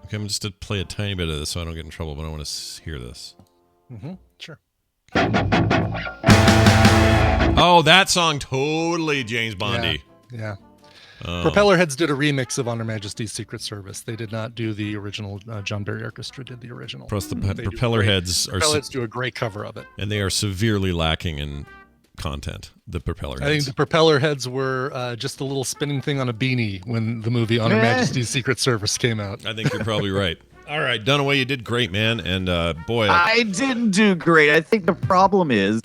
S1: Okay, I'm just to play a tiny bit of this so I don't get in trouble, but I want to hear this.
S2: Mm-hmm. Sure.
S1: Oh, that song, totally James Bondy.
S2: Yeah. Propellerheads did a remix of On Her Majesty's Secret Service. They did not do the original. John Barry Orchestra did the original.
S1: Plus, the Propellerheads
S2: do a great cover of it.
S1: And they are severely lacking in content, the Propellerheads.
S2: I think the Propellerheads were just a little spinning thing on a beanie when the movie On Her Majesty's Secret Service came out.
S1: I think you're probably right. All right, Dunaway, you did great, man. And boy,
S6: I didn't do great. I think the problem is,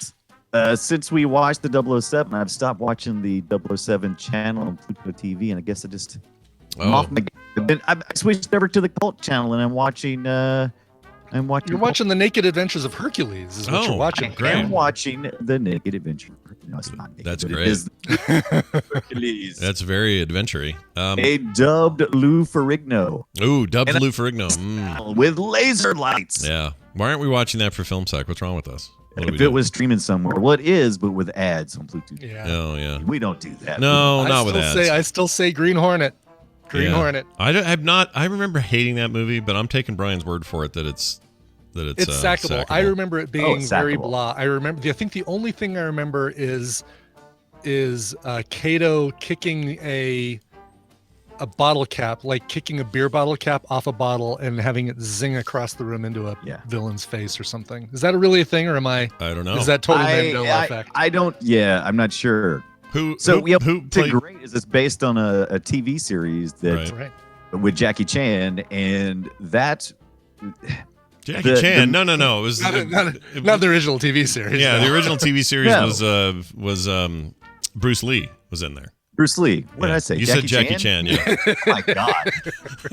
S6: since we watched the 007, I've stopped watching the 007 channel on Pluto TV, and I guess I'm off my game. I switched over to the Cult channel, and I'm watching. You're
S2: watching The Naked Adventures of Hercules. Is what you're watching.
S6: I'm watching The Naked Adventure. No, it's not naked.
S1: That's great.
S6: Hercules.
S1: That's very adventure-y.
S6: A dubbed Lou Ferrigno.
S1: Ooh, dubbed Lou Ferrigno.
S6: With laser lights.
S1: Yeah. Why aren't we watching that for Film Sec? What's wrong with us?
S6: If it was streaming somewhere. Well, it is, but with ads on Bluetooth.
S2: Yeah.
S1: Oh, yeah.
S6: We don't do that.
S1: No, not with ads.
S2: I still say Green Hornet. Hornet.
S1: I remember hating that movie, but I'm taking Brian's word for it that it's sackable.
S2: I remember it being very blah. I think the only thing I remember is Kato kicking a bottle cap, like kicking a beer bottle cap off a bottle and having it zing across the room into a villain's face or something. Is that really a thing, or am I?
S1: I don't know.
S2: Is that total Mandela effect?
S6: I don't. Yeah, I'm not sure.
S1: Who
S6: played? Great is this based on a TV series that with Jackie Chan, and that.
S1: Jackie Chan? No. It was
S2: not the original TV series.
S1: Yeah, the original TV series was Bruce Lee was in there.
S6: Bruce Lee. What did I say?
S1: You said Jackie Chan. Yeah.
S6: Oh my God.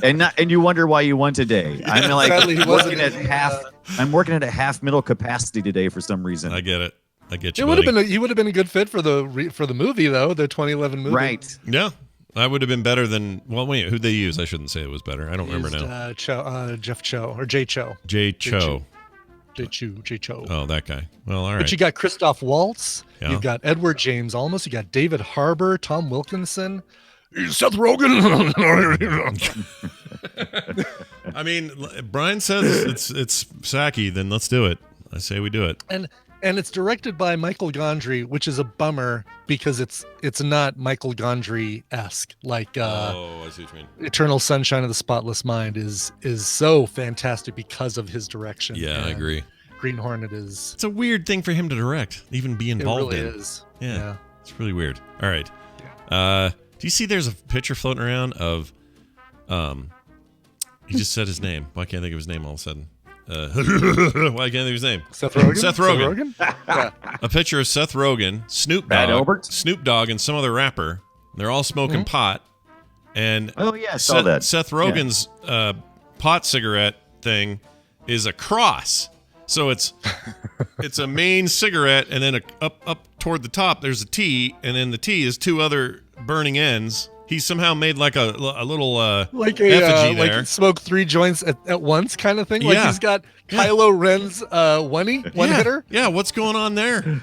S6: And you wonder why you won today. I'm like I'm working at a half middle capacity today for some reason.
S1: I get it. I get you.
S2: He would have been a good fit for the movie though, the 2011 movie.
S6: Right.
S1: Yeah. I would have been better than. Well, wait. Who'd they use? I shouldn't say it was better. I don't remember now.
S2: Jeff Cho or Jay Cho.
S1: Jay Cho.
S2: Oh,
S1: that guy. Well, all right.
S2: But you got Christoph Waltz.
S1: Yeah.
S2: You've got Edward James Olmos. You got David Harbour, Tom Wilkinson, Seth Rogen.
S1: I mean, Brian says it's sacky. Then let's do it. I say we do it.
S2: And it's directed by Michael Gondry, which is a bummer because it's not Michael Gondry-esque. Like
S1: I see what you mean.
S2: Eternal Sunshine of the Spotless Mind is so fantastic because of his direction.
S1: Yeah, I agree.
S2: Green Hornet is.
S1: It's a weird thing for him to direct, even be involved
S2: in. It
S1: in.
S2: really is.
S1: Yeah, it's really weird. All right. Yeah. Do you see? There's a picture floating around of, he just said his name. Why can't I think of his name all of a sudden? Why can't I think of his name?
S2: Seth Rogen.
S1: Seth Rogen.
S2: Yeah.
S1: A picture of Seth Rogen, Snoop Dogg, and some other rapper. They're all smoking pot. And
S6: oh yeah, I saw that.
S1: Seth Rogen's pot cigarette thing is a cross. So it's a main cigarette, and then up toward the top there's a T, and then the T is two other burning ends. He somehow made like a little
S2: like
S1: effigy there.
S2: Like smoke 3 joints at once kind of thing. Like he's got Kylo Ren's one hitter.
S1: Yeah, what's going on there?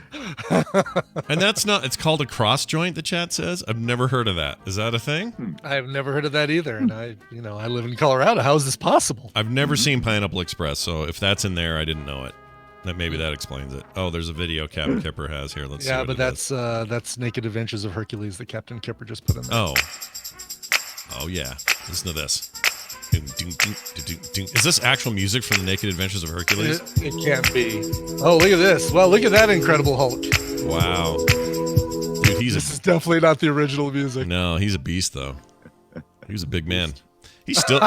S1: And that's not. It's called a cross joint. The chat says. I've never heard of that. Is that a thing?
S2: I've never heard of that either. And I live in Colorado. How is this possible?
S1: I've never seen Pineapple Express. So if that's in there, I didn't know it. Maybe that explains it. Oh, there's a video Captain Kipper has here. Let's see. Yeah,
S2: but that's Naked Adventures of Hercules that Captain Kipper just put in there.
S1: Oh yeah. Listen to this. Is this actual music from the Naked Adventures of Hercules?
S2: It can't be. Oh, look at this. Well, look at that Incredible Hulk.
S1: Wow. Dude,
S2: this is definitely not the original music.
S1: No, he's a beast though. He was a big man. He's still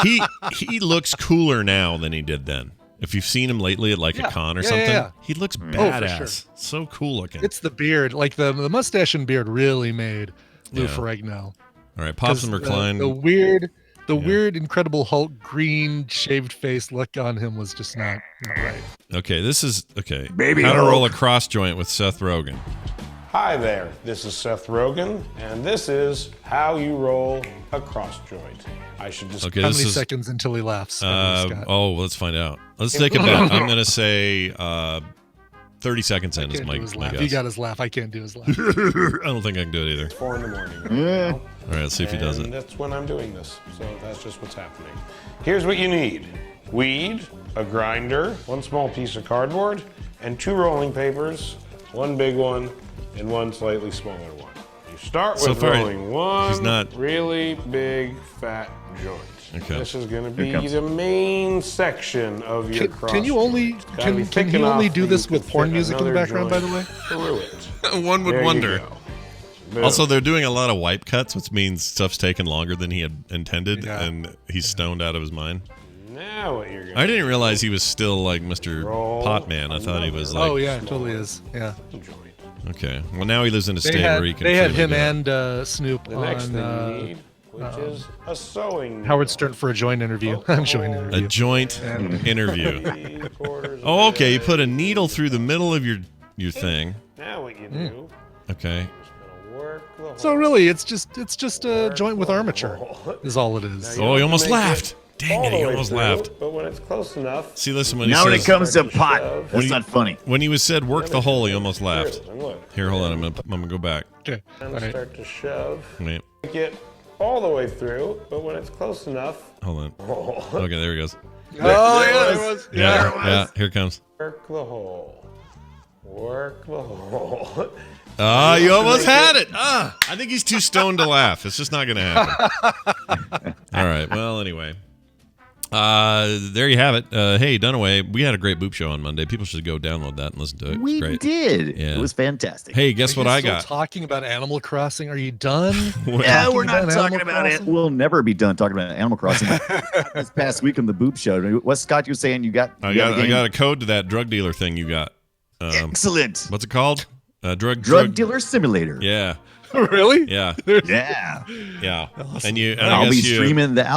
S1: he looks cooler now than he did then. If you've seen him lately at like a con or something, he looks badass.
S2: For sure.
S1: So cool looking.
S2: It's the beard, like the mustache and beard really made Lou Ferrigno.
S1: All right, Pops and Recline.
S2: The weird Incredible Hulk green shaved face look on him was just not right.
S1: Okay, this is
S4: Baby
S1: how to
S4: Hulk.
S1: roll a cross joint with Seth Rogen.
S8: Hi there, this is Seth Rogen, and this is how you roll a cross joint. I should just...
S2: How many seconds until he laughs?
S1: Let's find out. Let's take a bet. I'm going to say 30 seconds in is my guess.
S2: He got his laugh. I can't do his laugh.
S1: I don't think I can do it either.
S8: 4 in the morning right now.
S1: All right, let's see if he does it.
S8: And that's when I'm doing this, so that's just what's happening. Here's what you need. Weed, a grinder, 1 small piece of cardboard, and 2 rolling papers, 1 big one, and 1 slightly smaller one. You start with rolling one really big fat joint.
S1: Okay.
S8: This is going to be the main section of your cross.
S2: Can you only do this with porn music in the background? By the way,
S8: through it.
S1: One would wonder. Also, they're doing a lot of wipe cuts, which means stuff's taken longer than he had intended, and he's stoned out of his mind.
S8: Now what you're going
S1: I didn't realize he was still like Mr. Potman. I thought he was like.
S2: Oh yeah, totally is. Yeah.
S1: Okay. Well, now he lives in a state where he can.
S2: They had him and Snoop
S8: the next thing
S2: on
S8: you need, which is a sewing
S2: Howard Stern for a joint interview.
S1: A joint interview. Oh, okay. You put a needle through the middle of your thing.
S8: Now what you do?
S1: Okay.
S2: So really, it's just a joint with armature, is all it is.
S1: Oh, he almost laughed. Dang it, he almost lauged.
S8: But when it's close enough.
S1: See, listen, when he
S6: now
S1: says,
S6: when it comes to pot, that's not funny.
S1: When he was said work the hole, he almost laughed. Here, hold on, I'm gonna go back.
S2: Okay.
S8: And start to shove.
S1: Wait.
S8: Get all the way through, but when it's close enough.
S1: Hold on. Okay, there he goes.
S2: Oh yeah, there was.
S1: Yeah, here it comes.
S8: Work the hole. Work the hole.
S1: Ah, you almost had it. I think he's too stoned to laugh. It's just not gonna happen. All right. Well, anyway. There you have it. Hey, Dunaway, we had a great Boop Show on Monday. People should go download that and listen to it.
S6: We did.
S1: Yeah.
S6: It was fantastic.
S1: Hey, guess what I got?
S2: Talking about Animal Crossing. Are you done?
S6: Yeah, we're not talking about it. We'll never be done talking about Animal Crossing. This past week on the Boop Show, what Scott, you were saying you got?
S1: I got a code to that drug dealer thing you got.
S6: Excellent.
S1: What's it called?
S6: Drug Dealer Simulator.
S1: Yeah.
S2: Really?
S1: Yeah.
S6: Yeah.
S1: And you. And
S6: I'll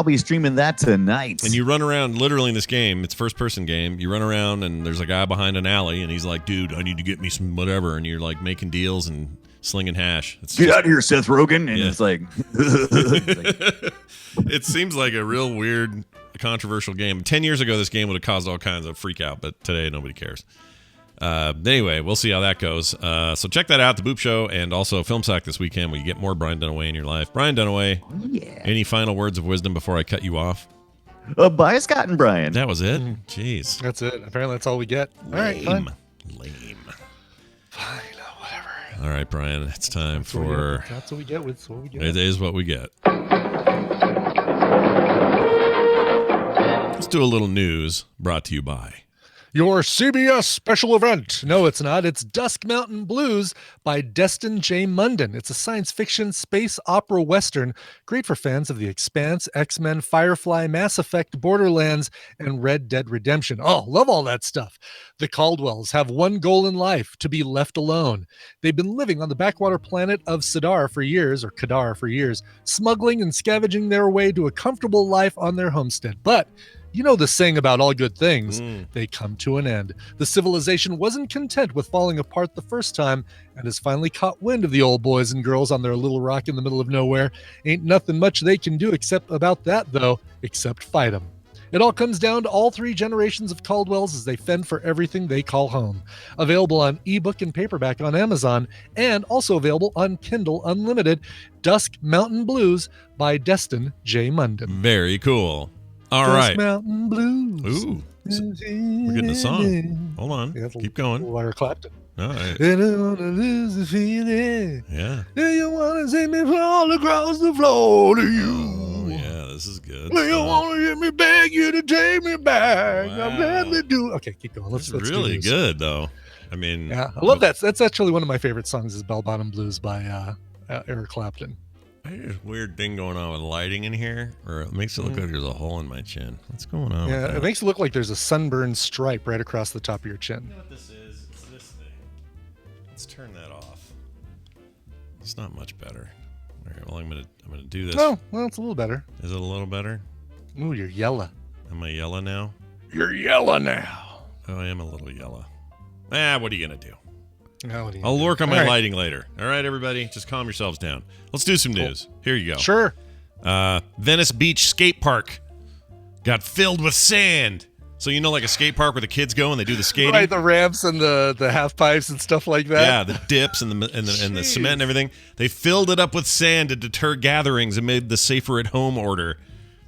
S6: be streaming that tonight.
S1: And you run around literally in this game. It's a first-person game. You run around and there's a guy behind an alley, and he's like, "Dude, I need to get me some whatever." And you're like making deals and slinging hash.
S6: Get out of here, Seth Rogen. And it's like,
S1: it seems like a real weird, controversial game. 10 years ago, this game would have caused all kinds of freak out, but today nobody cares. Anyway, we'll see how that goes. So check that out, The Boop Show, and also Film Sack this weekend where you get more Brian Dunaway in your life. Brian Dunaway, any final words of wisdom before I cut you off?
S6: Bye, Scott and Brian.
S1: That was it? Jeez.
S2: That's it. Apparently that's all we get. All right, fine.
S1: Lame.
S2: Fine, whatever.
S1: All right, Brian, it's time for...
S2: That's what we get. It's what we get.
S1: It is what we get. Let's do a little news brought to you by...
S2: Your CBS special event. No, it's not. It's Dusk Mountain Blues by Destin J. Munden. It's a science fiction space opera western, great for fans of The Expanse, X-Men, Firefly, Mass Effect, Borderlands, and Red Dead Redemption. Oh, love all that stuff. The Caldwells have one goal in life, to be left alone. They've been living on the backwater planet of Kadar for years, smuggling and scavenging their way to a comfortable life on their homestead. But you know the saying about all good things, they come to an end. The civilization wasn't content with falling apart the first time and has finally caught wind of the old boys and girls on their little rock in the middle of nowhere. Ain't nothing much they can do except fight them. It all comes down to all three generations of Caldwells as they fend for everything they call home. Available on ebook and paperback on Amazon, and also available on Kindle Unlimited. Dusk Mountain Blues by Destin J. Munden.
S1: Very cool. All
S2: Dusk
S1: right.
S2: Mountain Blues.
S1: Ooh. We're getting a song. Hold on.
S2: Yeah,
S1: Keep going.
S2: Water Clapton.
S1: All right.
S2: And I wanna lose the feeling.
S1: Yeah.
S2: Do you wanna see me fall across the floor to you?
S1: Oh, yeah. This is good.
S2: Do you wanna hear me beg you to take me back?
S1: Wow.
S2: Let me do. Okay, keep going.
S1: It's
S2: Let's
S1: really
S2: do this.
S1: good, though. I mean,
S2: Yeah, I love that. That's actually one of my favorite songs. Is Bell Bottom Blues by Eric Clapton.
S1: There's a weird thing going on with lighting in here, or it makes it look like there's a hole in my chin. What's going on?
S2: Yeah,
S1: with that?
S2: it makes it look like there's a sunburned stripe right across the top of your chin.
S1: You know what this is? It's this thing. Let's turn that off. It's not much better. All right, well, I'm gonna do this.
S2: Oh, well, it's a little better.
S1: Is it a little better?
S2: Ooh, you're yellow.
S1: Am I yellow now?
S2: You're yellow now.
S1: Oh, I am a little yellow. What are you gonna do?
S2: Now what do you
S1: I'll
S2: do?
S1: work on
S2: All
S1: my
S2: right.
S1: lighting later. All right, everybody, just calm yourselves down. Let's do some news. Here you go.
S2: Sure.
S1: Venice Beach skate park got filled with sand. So you know, like a skate park where the kids go and they do the skating.
S2: Right, the ramps and the half pipes and stuff like that.
S1: Yeah, the dips and the cement and everything. They filled it up with sand to deter gatherings amid the safer at home order.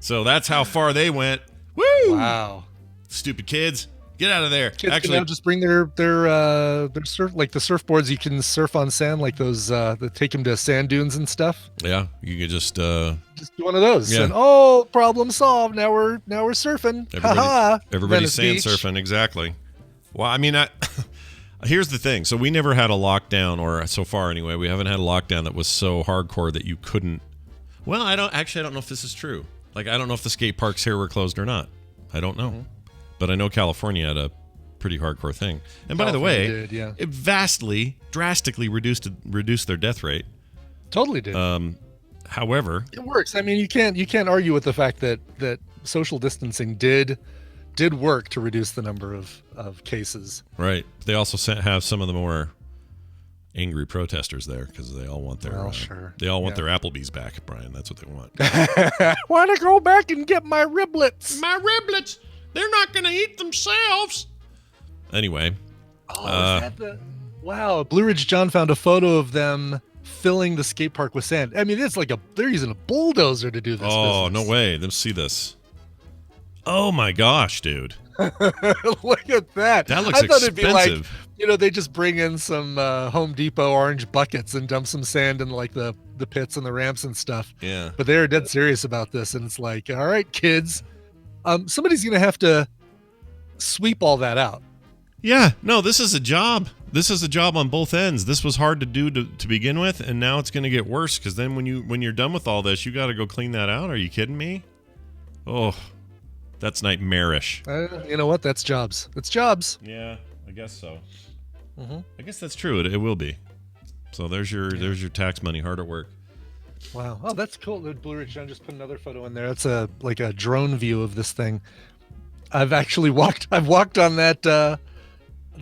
S1: So that's how far they went. Woo!
S2: Wow.
S1: Stupid kids. Get out of there.
S2: Kids
S1: Actually,
S2: can now just bring their surf, like the surfboards you can surf on sand, like those that take them to sand dunes and stuff.
S1: yeah, you could just
S2: Just do one of those.
S1: Yeah.
S2: And problem solved. Now we're surfing.
S1: everybody's
S2: Venice
S1: sand
S2: Beach.
S1: surfing. Exactly. Well, I mean, here's the thing. So we never had a lockdown, or so far anyway, we haven't had a lockdown that was so hardcore that you couldn't. Well, I don't know if this is true. Like, I don't know if the skate parks here were closed or not. I don't know. But I know California had a pretty hardcore thing. And by the way,
S2: California did, yeah.
S1: it drastically reduced their death rate.
S2: Totally did.
S1: However,
S2: It works. I mean, you can't argue with the fact that social distancing did work to reduce the number of cases.
S1: right, they also have some of the more angry protesters there because they all want their
S2: Sure.
S1: they all want
S2: Yeah.
S1: their Applebee's back, Brian. That's what they want.
S2: Want to go back and get my riblets?
S1: My riblets, they're not going to eat themselves. Anyway,
S2: Oh, is that the... Wow, Blue Ridge John found a photo of them filling the skate park with sand. I mean, it's like they're using a bulldozer to do this.
S1: oh,
S2: business.
S1: no way. Let's see this. Oh my gosh, dude.
S2: Look at that.
S1: That looks
S2: I thought it'd be like,
S1: expensive.
S2: they just bring in some Home Depot orange buckets and dump some sand in like the pits and the ramps and stuff.
S1: Yeah.
S2: But they're dead serious about this, and it's like, all right, kids, somebody's gonna have to sweep all that out.
S1: Yeah, no, this is a job. This is a job on both ends. This was hard to do to begin with, and now it's going to get worse because then when you're done with all this, you got to go clean that out. Are you kidding me? Oh, that's nightmarish.
S2: You know what? That's jobs. It's jobs.
S1: Yeah, I guess so.
S2: Mm-hmm.
S1: I guess that's true. It will be. So there's your tax money hard at work.
S2: Wow. Oh, that's cool. The Blue Ridge John just put another photo in there. That's a drone view of this thing. I've actually walked on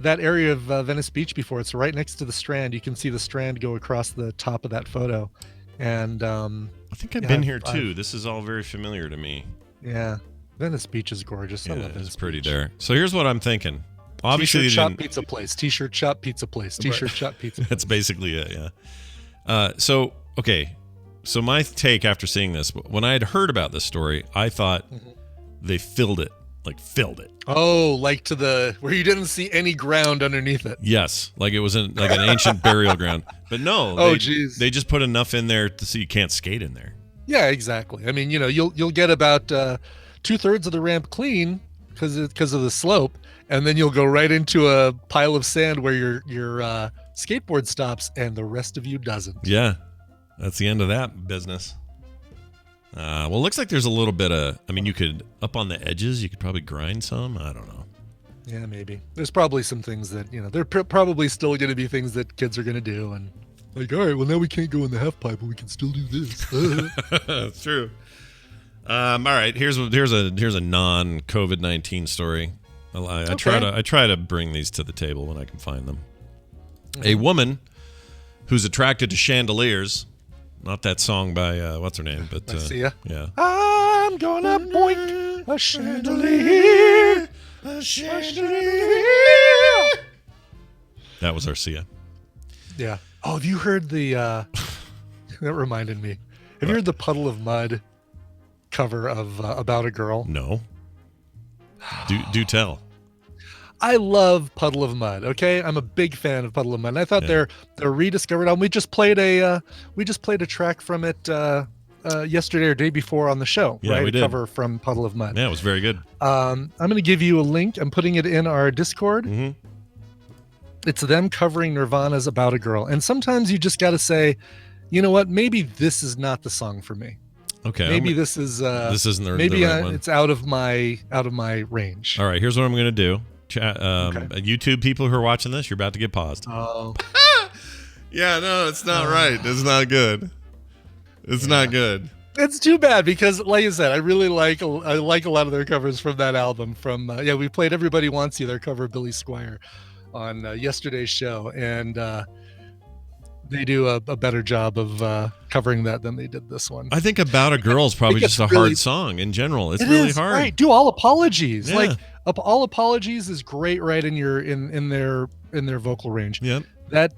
S2: that area of Venice Beach before. It's right next to the Strand. You can see the Strand go across the top of that photo. And
S1: I think I've been here too. This is all very familiar to me.
S2: yeah, Venice Beach is gorgeous. I
S1: Yeah,
S2: love Venice
S1: it's pretty
S2: Beach.
S1: there. So here's what I'm thinking. Obviously,
S2: T-shirt
S1: they
S2: shop
S1: didn't-
S2: pizza place. T-shirt shop pizza place. T-shirt shop pizza.
S1: That's basically it, yeah. So my take after seeing this, when I had heard about this story, I thought they filled it.
S2: Oh, like to the where you didn't see any ground underneath it.
S1: Yes, like it was like an ancient burial ground. But no,
S2: Oh, geez.
S1: they just put enough in there so you can't skate in there.
S2: Yeah, exactly. I mean, you'll get about 2/3 of the ramp clean because of the slope, and then you'll go right into a pile of sand where your skateboard stops, and the rest of you doesn't.
S1: Yeah, that's the end of that business. Well, it looks like there's a little bit of. I mean, you could up on the edges. You could probably grind some. I don't know.
S2: Yeah, maybe. There's probably some things that there are probably still going to be things that kids are going to do, and like, all right, well now we can't go in the half pipe, but we can still do this.
S1: That's true. All right, here's a non-COVID-19 story. I try to bring these to the table when I can find them. A woman who's attracted to chandeliers, not that song by what's her name, but
S2: Sia.
S1: Yeah.
S2: I'm gonna boink a chandelier, a chandelier.
S1: That was our Sia.
S2: Yeah. Oh, have you heard the? That reminded me. Have you heard the Puddle of Mud cover of About a Girl?
S1: No. Do tell.
S2: I love Puddle of Mud. Okay, I'm a big fan of Puddle of Mud. And I thought their rediscovered album. We just played a track from it yesterday or day before on the show.
S1: Yeah,
S2: right?
S1: we did.
S2: A cover from Puddle of Mud.
S1: Yeah, it was very good.
S2: I'm going to give you a link. I'm putting it in our Discord.
S1: Mm-hmm.
S2: It's them covering Nirvana's About a Girl. And sometimes you just got to say, you know what? Maybe this is not the song for me.
S1: Okay.
S2: Maybe this isn't
S1: the
S2: maybe
S1: right one.
S2: It's out of my range.
S1: All right, here's what I'm going to do. YouTube people who are watching this, you're about to get paused.
S2: Oh.
S1: Yeah, no, it's not right. It's not good. It's not good.
S2: It's too bad because, like I said, I like a lot of their covers from that album. We played "Everybody Wants You," their cover of Billy Squier, on yesterday's show, and they do a better job of covering that than they did this one.
S1: I think "About a Girl" is probably just a hard song in general. It's really hard.
S2: Right. Do All Apologies.
S1: Yeah.
S2: Like All Apologies is great, right in their vocal range.
S1: Yep.
S2: That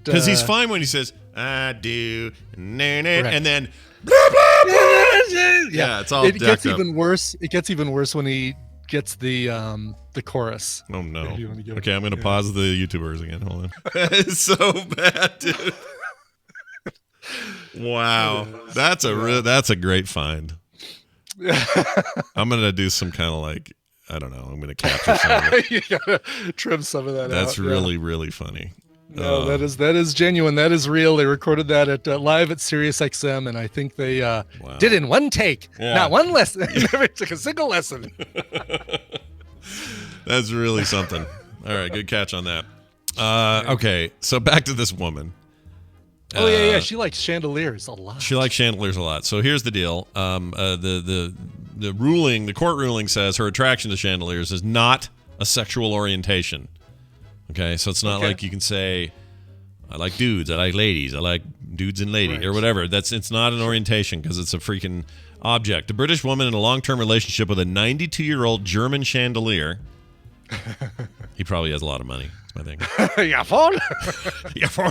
S1: because he's fine when he says "I do," and then yeah, it's all.
S2: It gets even worse. It gets even worse when he gets the chorus.
S1: Oh no. Okay, I'm gonna pause the YouTubers again. Hold on. It's so bad, dude. Wow, that's a great find. I'm gonna do some kind of like, I don't know. I'm gonna capture some of it.
S2: You gotta trim some of that out.
S1: That's really funny.
S2: No, that is genuine. That is real. They recorded that at live at SiriusXM, and I think they did in one take, not one lesson. Never took a single lesson.
S1: That's really something. All right, good catch on that. Okay, so back to this woman.
S2: Oh yeah. She likes chandeliers a lot.
S1: She likes chandeliers a lot. So here's the deal. The court ruling says her attraction to chandeliers is not a sexual orientation. Okay, so it's not like you can say, I like dudes, I like ladies, I like dudes and ladies, or whatever. It's not an orientation because it's a freaking object. A British woman in a long-term relationship with a 92-year-old German chandelier. He probably has a lot of money. That's my thing.
S2: Yeah, for?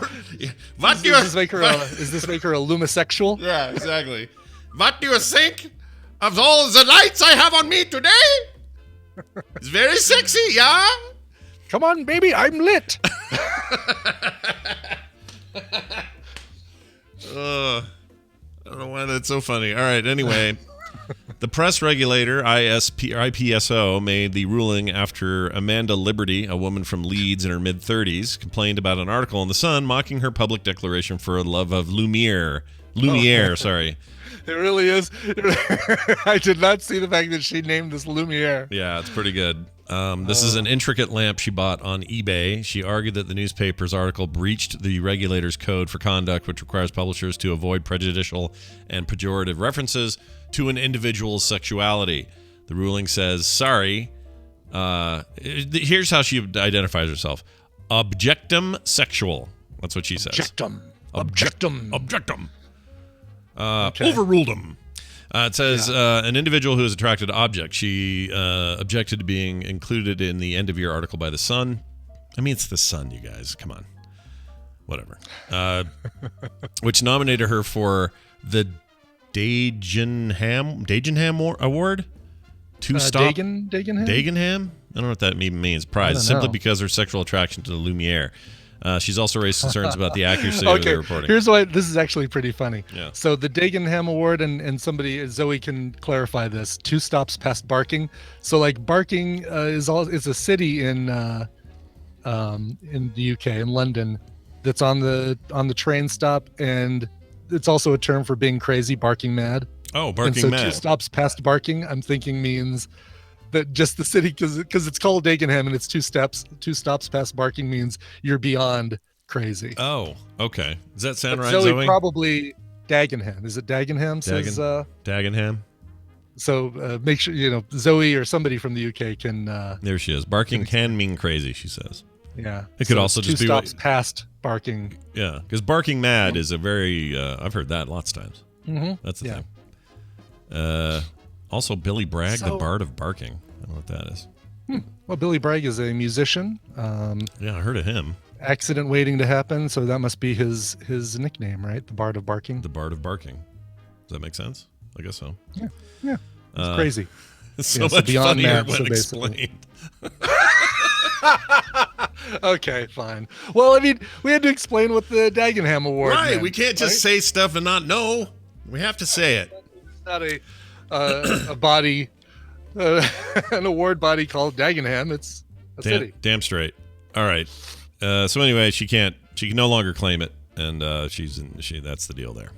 S1: What do you?
S2: Does this make her a lumisexual?
S1: Yeah, exactly. What do you think of all the lights I have on me today? It's very sexy, yeah?
S2: Come on, baby, I'm lit.
S1: I don't know why that's so funny. All right, anyway. The press regulator, IPSO, made the ruling after Amanda Liberty, a woman from Leeds in her mid-30s, complained about an article in The Sun mocking her public declaration for a love of Lumiere, sorry.
S2: It really is. I did not see the fact that she named this Lumiere.
S1: Yeah, it's pretty good. This is an intricate lamp she bought on eBay. She argued that the newspaper's article breached the regulator's code for conduct, which requires publishers to avoid prejudicial and pejorative references to an individual's sexuality. The ruling says, sorry. Here's how she identifies herself. Objectum sexual. That's what she says. Objectum. Overruled him. It says an individual who is attracted to objects. She objected to being included in the end-of-year article by The Sun. I mean, it's The Sun, you guys. Come on. Whatever. Which nominated her for the Dagenham Award.
S2: Dagenham?
S1: Dagenham? I don't know what that even means. Prize. Simply because of her sexual attraction to the Lumiere. She's also raised concerns about the accuracy of the reporting.
S2: Here's why this is actually pretty funny.
S1: Yeah.
S2: So the Dagenham Award, and somebody, Zoe can clarify this, 2 stops past Barking. So like Barking is a city in the UK, in London, that's on the train stop, and it's also a term for being crazy, barking mad.
S1: Oh, barking
S2: and so
S1: mad.
S2: 2 stops past Barking, I'm thinking means that just the city, because it's called Dagenham and it's 2 stops past Barking means you're beyond crazy.
S1: Oh, okay. Does that sound right,
S2: Zoe?
S1: Zoe?
S2: Probably Dagenham. Is it Dagenham? Says
S1: Dagenham.
S2: So make sure Zoe or somebody from the UK can.
S1: There she is. Barking can mean crazy, she says.
S2: Yeah.
S1: It could also just
S2: 2
S1: be
S2: stops past Barking.
S1: Yeah, because barking mad is a very. I've heard that lots of times.
S2: Mm-hmm.
S1: That's the thing. Also, Billy Bragg, the Bard of Barking. I don't know what that is.
S2: Well, Billy Bragg is a musician.
S1: Yeah, I heard of him.
S2: Accident waiting to happen. So that must be his nickname, right? The Bard of Barking.
S1: The Bard of Barking. Does that make sense? I guess so.
S2: Yeah. It's crazy.
S1: It's so much
S2: beyond
S1: funnier
S2: mad,
S1: when
S2: so
S1: explained.
S2: Okay, fine. Well, I mean, we had to explain what the Dagenham Award
S1: Right,
S2: meant,
S1: we can't just say stuff and not know. We have to say it.
S2: It's not a body, an award body called Dagenham. It's a city.
S1: Damn straight. All right. So anyway, she can no longer claim it, and that's the deal there.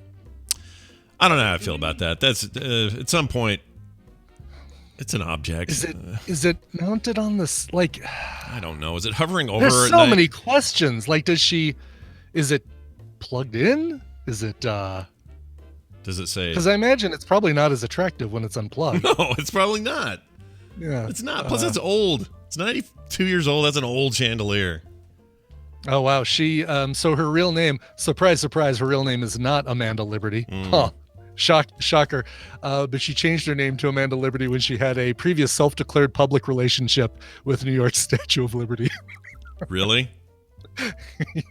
S1: I don't know how I feel about that. That's at some point, it's an object.
S2: Is it mounted on this? Like,
S1: I don't know. Is it hovering over?
S2: there's so many questions. Like, is it plugged in? Is it?
S1: Does it say?
S2: Because I imagine it's probably not as attractive when it's unplugged.
S1: No, it's probably not.
S2: Yeah,
S1: it's not. Plus, it's old. It's 92 years old. That's an old chandelier.
S2: Oh wow, she. So her real name, surprise, surprise, her real name is not Amanda Liberty. Huh. Shocker. But she changed her name to Amanda Liberty when she had a previous self-declared public relationship with New York's Statue of Liberty.
S1: Really?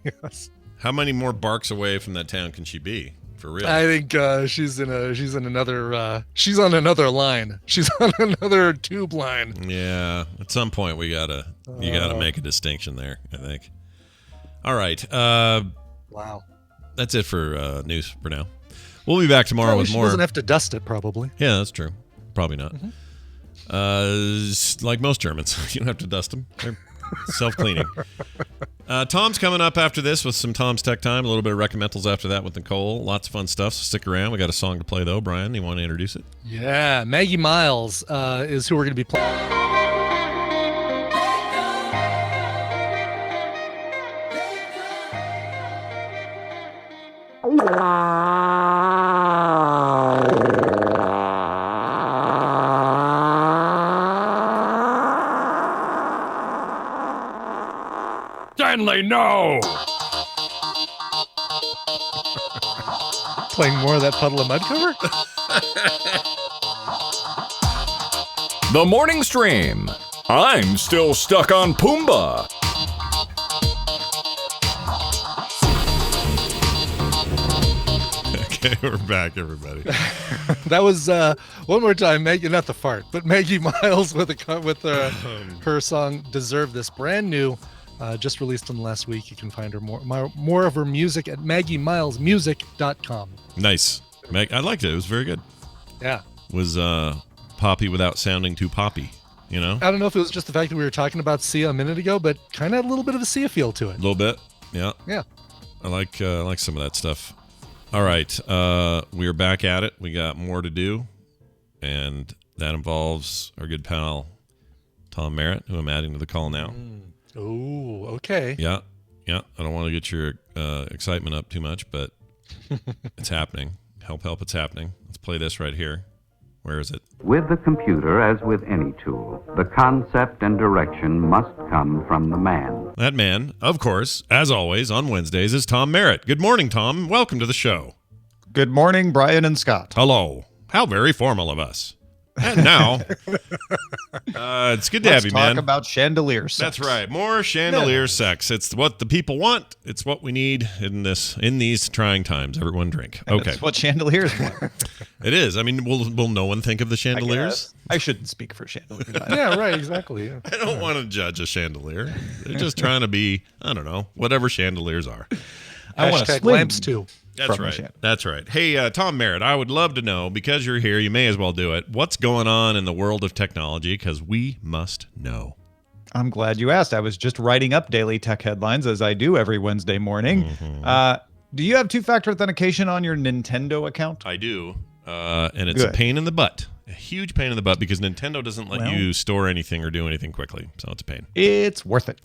S2: Yes.
S1: How many more barks away from that town can she be? For real?
S2: I think she's on another line. She's on another tube line.
S1: Yeah. At some point, you gotta make a distinction there, I think. All right.
S2: Wow.
S1: That's it for news for now. We'll be back tomorrow with more.
S2: She doesn't have to dust it, probably.
S1: Yeah, that's true. Probably not. Like most Germans, you don't have to dust them. They're self-cleaning. Tom's coming up after this with some Tom's Tech Time. A little bit of recommendals after that with Nicole. Lots of fun stuff, so stick around. We got a song to play, though. Brian, you want to introduce it?
S2: Yeah, Maggie Miles is who we're going to be playing.
S5: Stanley, no!
S2: Playing more of that Puddle of Mud cover?
S5: The Morning Stream. I'm still stuck on Pumbaa.
S1: Okay, we're back, everybody.
S2: That was one more time, Maggie, not the fart, but Maggie Miles with her song "Deserve This," brand new, just released in the last week. You can find her more of her music at MaggieMilesMusic.com.
S1: Nice, I liked it. It was very good.
S2: Yeah,
S1: it was poppy without sounding too poppy. You know,
S2: I don't know if it was just the fact that we were talking about Sia a minute ago, but kind of had a little bit of a Sia feel to it.
S1: A little bit, yeah.
S2: Yeah,
S1: I like some of that stuff. All right, we are back at it. We got more to do, and that involves our good pal Tom Merritt, who I'm adding to the call now.
S2: Oh, okay.
S1: Yeah. I don't want to get your excitement up too much, but it's happening. Help, it's happening. Let's play this right here. Where is it?
S9: With the computer, as with any tool, the concept and direction must come from the man.
S1: That man, of course, as always, on Wednesdays, is Tom Merritt. Good morning, Tom. Welcome to the show.
S10: Good morning, Brian and Scott.
S1: Hello. How very formal of us. And now, it's good to have you, man.
S10: Let's talk about chandelier sex.
S1: That's right. More chandelier sex. It's what the people want. It's what we need in these trying times. Everyone drink. Okay.
S10: It's what chandeliers want.
S1: It is. I mean, will no one think of the chandeliers?
S10: I shouldn't speak for Chandelier.
S2: Yeah, right, exactly. Yeah.
S1: I don't want to judge a chandelier. They're just trying to be, I don't know, whatever chandeliers are.
S10: I want to
S2: Hashtag
S10: swing
S2: lamps too.
S1: That's
S10: from a
S1: right.
S10: chandelier.
S1: That's right. Hey, Tom Merritt, I would love to know, because you're here, you may as well do it. What's going on in the world of technology? Because we must know.
S10: I'm glad you asked. I was just writing up daily tech headlines as I do every Wednesday morning. Do you have two-factor authentication on your Nintendo account?
S1: I do, and it's a pain in the butt. A huge pain in the butt because Nintendo doesn't let you store anything or do anything quickly, so it's a pain.
S10: It's worth it.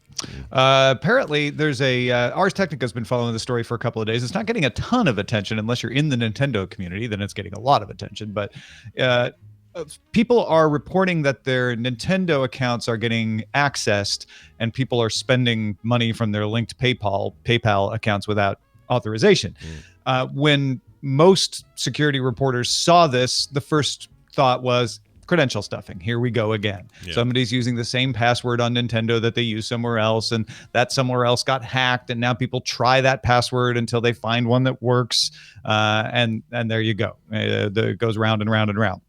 S10: Apparently, there's a Ars Technica's been following the story for a couple of days. It's not getting a ton of attention unless you're in the Nintendo community. Then it's getting a lot of attention. But people are reporting that their Nintendo accounts are getting accessed, and people are spending money from their linked PayPal accounts without authorization. When most security reporters saw this, the first thought was credential stuffing. Here we go again. Yeah. Somebody's using the same password on Nintendo that they use somewhere else, and that somewhere else got hacked, and now people try that password until they find one that works, and there you go. It goes round and round and round.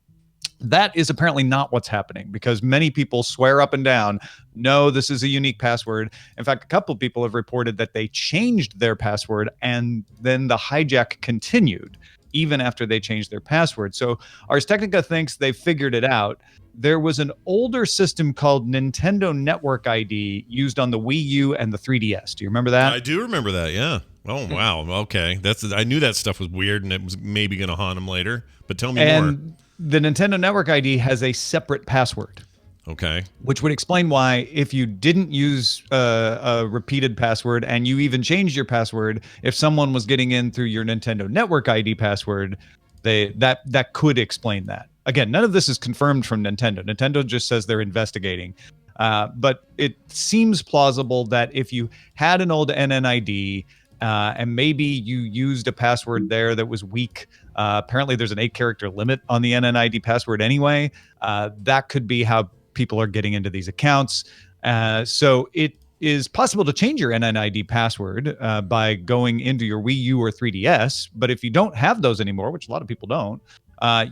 S10: That is apparently not what's happening, because many people swear up and down, no, this is a unique password. In fact, a couple of people have reported that they changed their password and then the hijack continued even after they changed their password. So Ars Technica thinks they figured it out. There was an older system called Nintendo Network ID used on the Wii U and the 3DS. Do you remember that?
S1: I do remember that, yeah. Oh, wow. Okay. I knew that stuff was weird and it was maybe going to haunt them later, but tell me more.
S10: The Nintendo Network ID has a separate password.
S1: Okay.
S10: Which would explain why, if you didn't use a repeated password and you even changed your password, if someone was getting in through your Nintendo Network ID password, that could explain that. Again, none of this is confirmed from Nintendo. Nintendo just says they're investigating. But it seems plausible that if you had an old NNID and maybe you used a password there that was weak, apparently there's an 8-character limit on the NNID password anyway, that could be how people are getting into these accounts. So it is possible to change your NNID password by going into your Wii U or 3DS. But if you don't have those anymore, which a lot of people don't,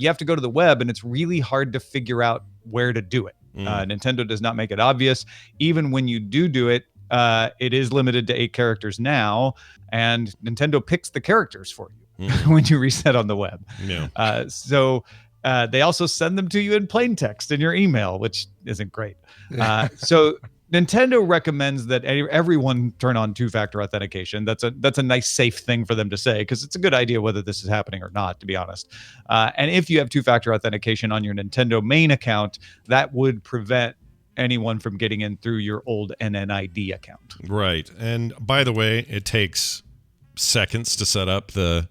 S10: you have to go to the web, and it's really hard to figure out where to do it. Nintendo does not make it obvious. Even when you do it, it is limited to 8 characters now, and Nintendo picks the characters for you when you reset on the web.
S1: Yeah.
S10: So they also send them to you in plain text in your email, which isn't great. So Nintendo recommends that everyone turn on two-factor authentication. That's a nice, safe thing for them to say, because it's a good idea whether this is happening or not, to be honest. And if you have two-factor authentication on your Nintendo main account, that would prevent anyone from getting in through your old NNID account.
S1: Right. And by the way, it takes seconds to set up the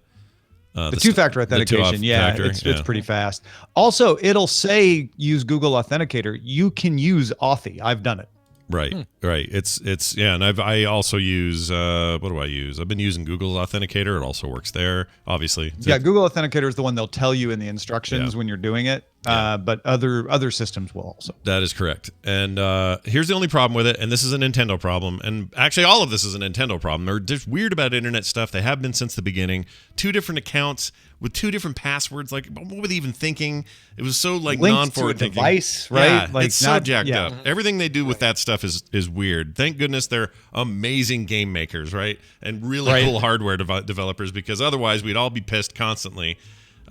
S10: two-factor authentication. It's pretty fast. Also, it'll say use Google Authenticator. You can use Authy. I've done it.
S1: Right. Right. It's yeah, and I also use what do I use? I've been using Google Authenticator. It also works there, obviously.
S10: Google Authenticator is the one they'll tell you in the instructions when you're doing it. But other systems will also.
S1: That is correct. And here's the only problem with it, and this is a Nintendo problem, and actually all of this is a Nintendo problem. They're just weird about internet stuff. They have been since the beginning. 2 different accounts with 2 different passwords. Like, what were they even thinking? It was so non-forward thinking.
S10: Device, right?
S1: Yeah, like, it's so jacked up. Everything they do with that stuff is weird. Thank goodness they're amazing game makers, right? And really cool hardware developers, because otherwise we'd all be pissed constantly.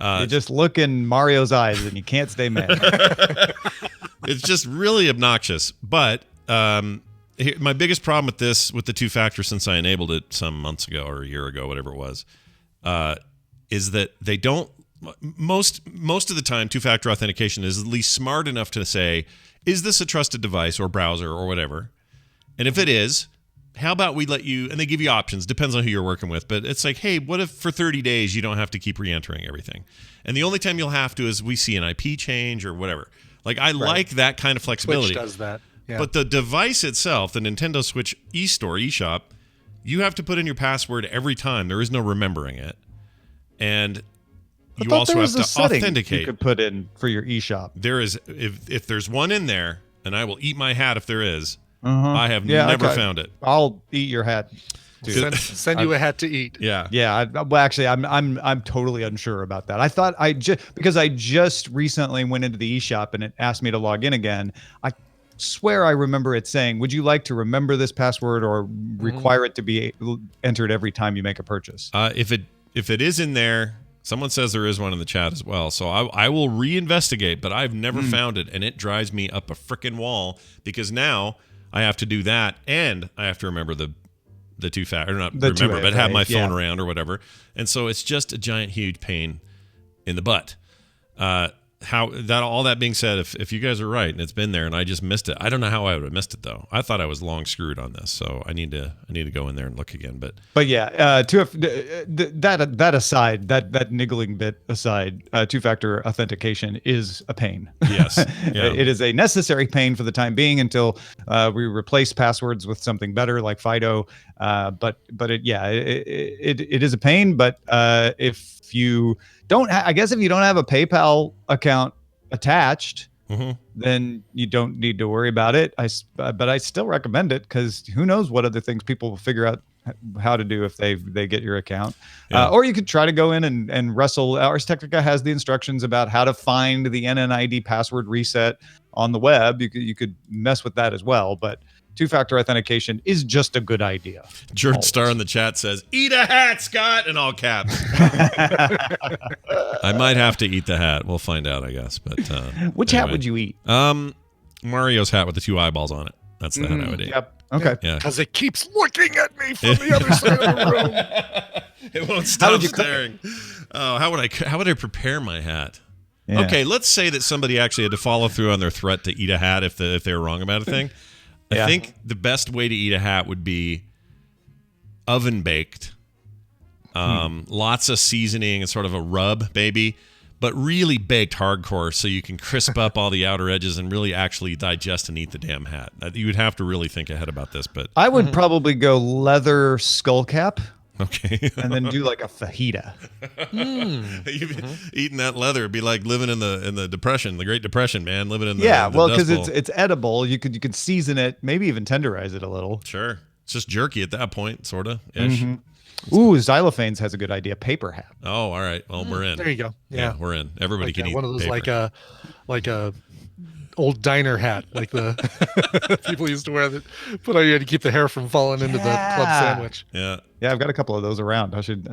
S10: You just look in Mario's eyes and you can't stay mad.
S1: It's just really obnoxious. But my biggest problem with the two-factor, since I enabled it some months ago or a year ago, whatever it was, is that they don't. Most of the time, two-factor authentication is at least smart enough to say, is this a trusted device or browser or whatever? And if it is, how about we let you, and they give you options, depends on who you're working with, but it's like, hey, what if for 30 days you don't have to keep re-entering everything? And the only time you'll have to is we see an IP change or whatever. Like, I like that kind of flexibility.
S2: Switch does that. Yeah.
S1: But the device itself, the Nintendo Switch eShop, you have to put in your password every time. There is no remembering it. And you also have to authenticate.
S10: You could put in for your eShop.
S1: There is, if there's one in there, and I will eat my hat if there is, I have never found it.
S10: I'll eat your hat.
S2: Send you a hat to eat.
S1: Yeah.
S10: Yeah. Well, actually, I'm totally unsure about that. I thought because I just recently went into the eShop and it asked me to log in again. I swear I remember it saying, "Would you like to remember this password or require it to be entered every time you make a purchase?"
S1: If it is in there, someone says there is one in the chat as well. So I will reinvestigate, but I've never found it, and it drives me up a frickin' wall because now I have to do that, and I have to remember the two-factor, not
S10: The
S1: remember, but have my phone
S10: yeah.
S1: around or whatever. And so it's just a giant, huge pain in the butt. All that being said, if you guys are right and it's been there and I just missed it, I don't know how I would have missed it though. I thought I was long screwed on this, so I need to go in there and look again. But
S10: yeah, that aside, that niggling bit aside, two-factor authentication is a pain.
S1: Yes, yeah.
S10: It is a necessary pain for the time being until we replace passwords with something better like FIDO. But it is a pain. But if you don't, I guess if you don't have a PayPal account attached, then you don't need to worry about it. But I still recommend it because who knows what other things people will figure out how to do if they get your account.
S1: Yeah.
S10: Or you could try to go in and wrestle. Ars Technica has the instructions about how to find the NNID password reset on the web. You could mess with that as well, but two-factor authentication is just a good idea.
S1: George Starr in the chat says, "Eat a hat, Scott," in all caps. I might have to eat the hat. We'll find out, I guess. But
S10: which hat would you eat?
S1: Mario's hat with the two eyeballs on it. That's the hat I would eat.
S10: Yep. Okay.
S1: Yeah.
S2: Because it keeps looking at me from the other side of the room.
S1: It won't stop staring. Oh, how would I prepare my hat?
S10: Yeah.
S1: Okay, let's say that somebody actually had to follow through on their threat to eat a hat if they were wrong about a thing. I think the best way to eat a hat would be oven baked. Lots of seasoning and sort of a rub, baby, but really baked hardcore so you can crisp up all the outer edges and really actually digest and eat the damn hat. You would have to really think ahead about this, but
S10: I would probably go leather skull cap.
S1: Okay.
S10: And then do like a fajita.
S1: Eating that leather would be like living in the Depression, the Great Depression, man. Living in the
S10: well,
S1: Dust
S10: because
S1: Bowl.
S10: it's edible. You could season it, maybe even tenderize it a little.
S1: Sure. It's just jerky at that point, sort of ish.
S10: Ooh, Xylophanes has a good idea. Paper hat.
S1: Oh, all right. Well, we're in.
S2: There you go. Yeah,
S1: we're in. Everybody can eat
S2: one of those
S1: paper.
S2: like a old diner hat, like the people used to wear that put on you to keep the hair from falling into the club sandwich.
S1: Yeah.
S10: Yeah, I've got a couple of those around. I should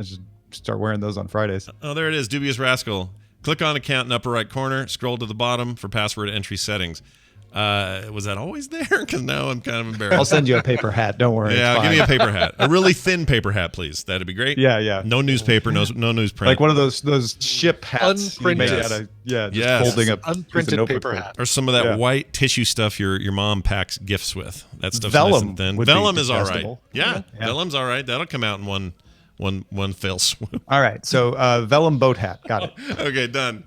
S10: start wearing those on Fridays.
S1: Oh, there it is. Dubious Rascal. Click on account in upper right corner. Scroll to the bottom for password entry settings. Was that always there? Because now I'm kind of embarrassed.
S10: I'll send you a paper hat. Don't worry.
S1: Yeah, give me a paper hat. A really thin paper hat, please. That'd be great.
S10: Yeah.
S1: No newspaper, no newsprint.
S10: Like one of those ship hats.
S2: Unprinted.
S10: Holding up
S2: unprinted paper hat.
S1: Or some of that white tissue stuff your mom packs gifts with. That stuff's
S10: Vellum
S1: nice and thin.
S10: would be
S1: Vellum is all right.
S10: digestible.
S1: Yeah, vellum's all right. That'll come out in one fell swoop.
S10: All right, so vellum boat hat. Got it.
S1: Okay, done.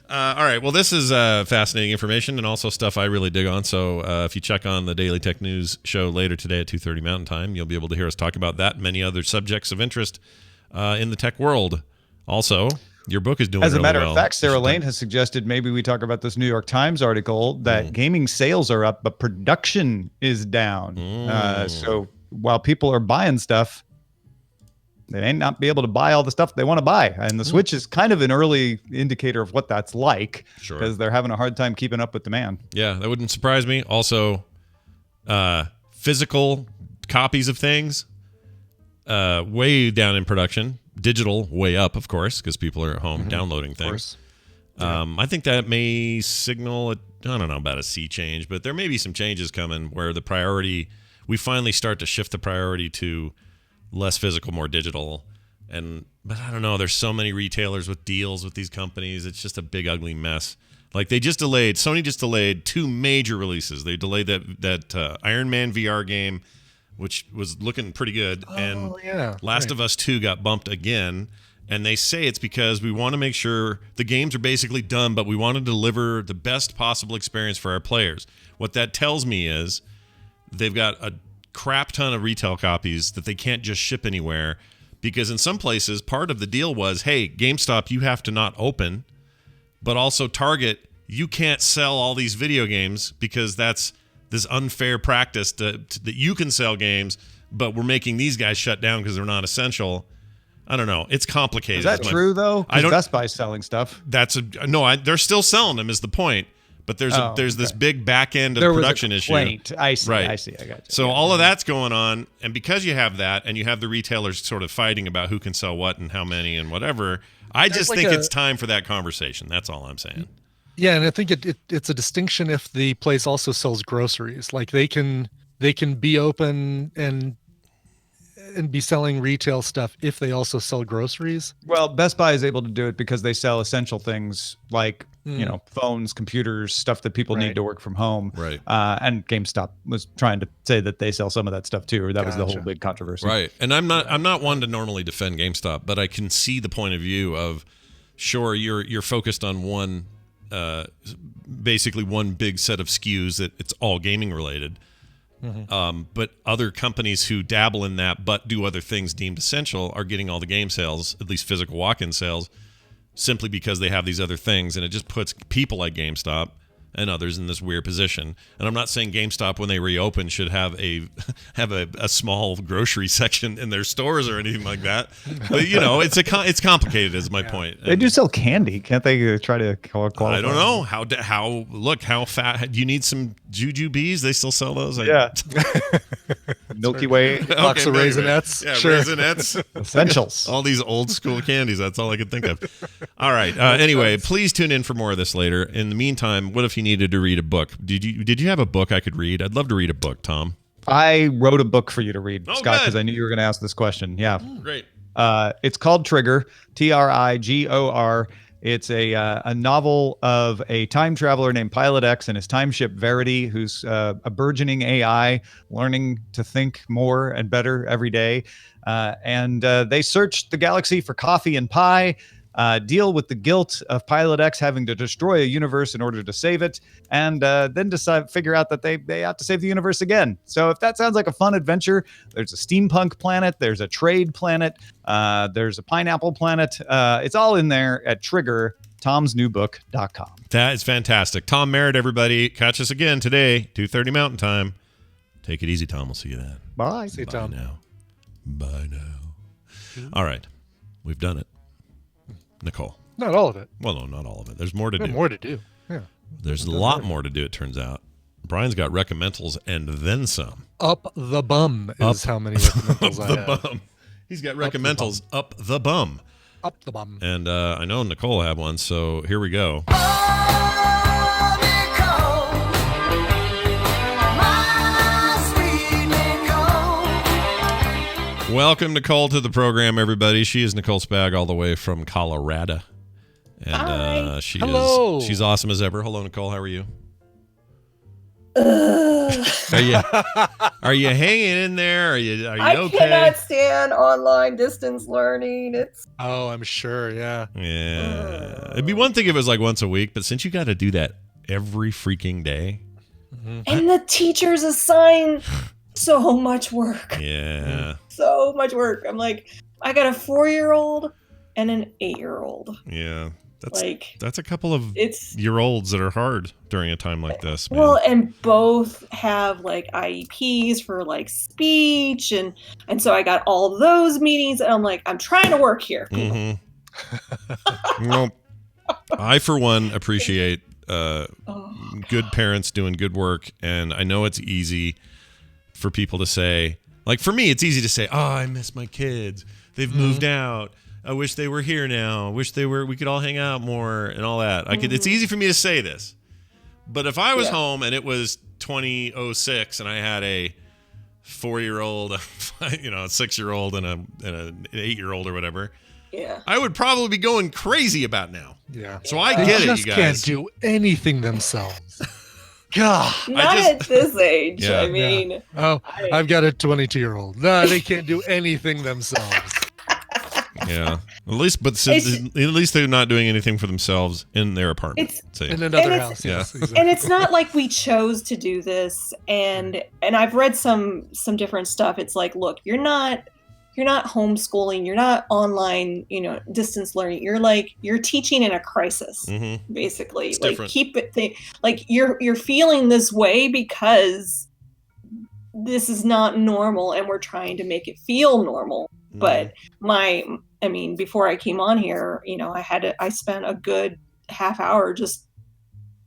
S1: All right. Well, this is fascinating information and also stuff I really dig on. So if you check on the Daily Tech News show later today at 2:30 Mountain Time, you'll be able to hear us talk about that and many other subjects of interest in the tech world. Also, your book is doing
S10: As a
S1: really
S10: matter
S1: well.
S10: of fact, Sarah Lane has suggested maybe we talk about this New York Times article that gaming sales are up, but production is down. So while people are buying stuff, they may not be able to buy all the stuff they want to buy. And the Switch is kind of an early indicator of what that's like because they're having a hard time keeping up with demand.
S1: Yeah, that wouldn't surprise me. Also, physical copies of things, way down in production. Digital, way up, of course, because people are at home downloading things. I think that may signal, I don't know about a sea change, but there may be some changes coming where the priority, we finally start to shift the priority to less physical, more digital. But I don't know, there's so many retailers with deals with these companies. It's just a big, ugly mess. Like Sony just delayed two major releases. They delayed that Iron Man VR game, which was looking pretty good. Last of Us 2 got bumped again. And they say it's because we want to make sure the games are basically done, but we want to deliver the best possible experience for our players. What that tells me is they've got a crap ton of retail copies that they can't just ship anywhere, because in some places part of the deal was, hey, GameStop, you have to not open, but also Target, you can't sell all these video games because that's this unfair practice that you can sell games, but we're making these guys shut down because they're not essential. I don't know. It's complicated.
S10: Is that true though?
S1: I don't.
S10: Best Buy's selling stuff.
S1: They're still selling them. Is the point? But there's this big back end of production issue.
S10: I see.
S1: Right.
S10: I see. I got you.
S1: So all of that's going on, and because you have that, and you have the retailers sort of fighting about who can sell what and how many and whatever, I just think it's time for that conversation. That's all I'm saying.
S2: Yeah, and I think it's a distinction if the place also sells groceries. Like they can be open and be selling retail stuff if they also sell groceries.
S10: Well, Best Buy is able to do it because they sell essential things like phones, computers, stuff that people need to work from home.
S1: Right.
S10: And GameStop was trying to say that they sell some of that stuff too, or that was the whole big controversy.
S1: Right. And I'm not one to normally defend GameStop, but I can see the point of view of, sure, you're focused on one, basically one big set of SKUs that it's all gaming related. But other companies who dabble in that but do other things deemed essential are getting all the game sales, at least physical walk-in sales, simply because they have these other things, and it just puts people like GameStop and others in this weird position. And I'm not saying GameStop, when they reopen, should have a small grocery section in their stores or anything like that. But it's complicated, is my point.
S10: They do sell candy, can't they? Try to qualify?
S1: I don't know how fat. Do you need some Jujubes? They still sell those.
S10: Yeah. Milky Way,
S2: box of Raisinets.
S1: Yeah,
S2: sure.
S1: Raisinets.
S10: Essentials.
S1: All these old school candies. That's all I could think of. All right. Anyway, please tune in for more of this later. In the meantime, what if you needed to read a book? Did you have a book I could read? I'd love to read a book, Tom.
S10: I wrote a book for you to read, Scott, because
S1: good.
S10: I knew you were going to ask this question. Yeah.
S1: Great.
S10: It's called Trigger, Trigor. It's a novel of a time traveler named Pilot X and his time ship Verity, who's a burgeoning AI, learning to think more and better every day. And they search the galaxy for coffee and pie, deal with the guilt of Pilot X having to destroy a universe in order to save it, and then figure out that they have to save the universe again. So if that sounds like a fun adventure, there's a steampunk planet, there's a trade planet, there's a pineapple planet. It's all in there at Trigger, tomsnewbook.com.
S1: That is fantastic. Tom Merritt, everybody. Catch us again today, 2:30 Mountain Time. Take it easy, Tom. We'll see you then.
S10: Bye.
S2: See you, Tom.
S1: Bye now. All right. We've done it. Nicole.
S2: Not all of it.
S1: Well, no, not all of it. There's more to do.
S2: More to do. Yeah.
S1: There's a lot more to do, it turns out. Brian's got recommendals and then some.
S2: Up the bum is how many recommendals I have.
S1: Bum. He's got recommendals up the bum.
S2: Up the bum.
S1: And I know Nicole had one, so here we go. Welcome, Nicole, to the program, everybody. She is Nicole Spag, all the way from Colorado. And she's awesome as ever. Hello, Nicole. How are you? Are you hanging in there? Are you
S11: I
S1: okay?
S11: cannot stand online distance learning.
S2: I'm sure. Yeah.
S1: Yeah. It'd be one thing if it was like once a week, but since you got to do that every freaking day.
S11: And the teachers assign so much work.
S1: Yeah.
S11: So much work. I'm like, I got a 4-year-old and an 8-year-old.
S1: Yeah. That's a couple of year olds that are hard during a time like this. Man.
S11: Well, and both have like IEPs for like speech and so I got all those meetings and I'm like, I'm trying to work here.
S1: Well, I for one appreciate good parents doing good work, and I know it's easy for people to say, like for me, it's easy to say, "Oh, I miss my kids. They've moved out. I wish they were here now. I wish we could all hang out more and all that." It's easy for me to say this. But if I was home and it was 2006 and I had a 4-year-old, a 6-year-old and an 8-year-old or whatever, I would probably be going crazy about now.
S2: Yeah.
S1: So I get it, you guys.
S2: They just can't do anything themselves. God.
S11: Not at this age.
S1: Yeah.
S11: I mean.
S2: Yeah. Oh, I've got a 22-year-old. No, they can't do anything themselves.
S1: Yeah, at least they're not doing anything for themselves in their apartment.
S2: In another house.
S1: Yeah,
S2: yes, exactly.
S11: And it's not like we chose to do this. And I've read some different stuff. It's like, look, you're not homeschooling. You're not online, distance learning. You're teaching in a crisis, basically.
S1: It's
S11: like
S1: different.
S11: Keep it. Like you're feeling this way because this is not normal, and we're trying to make it feel normal. But before I came on here, I spent a good half hour just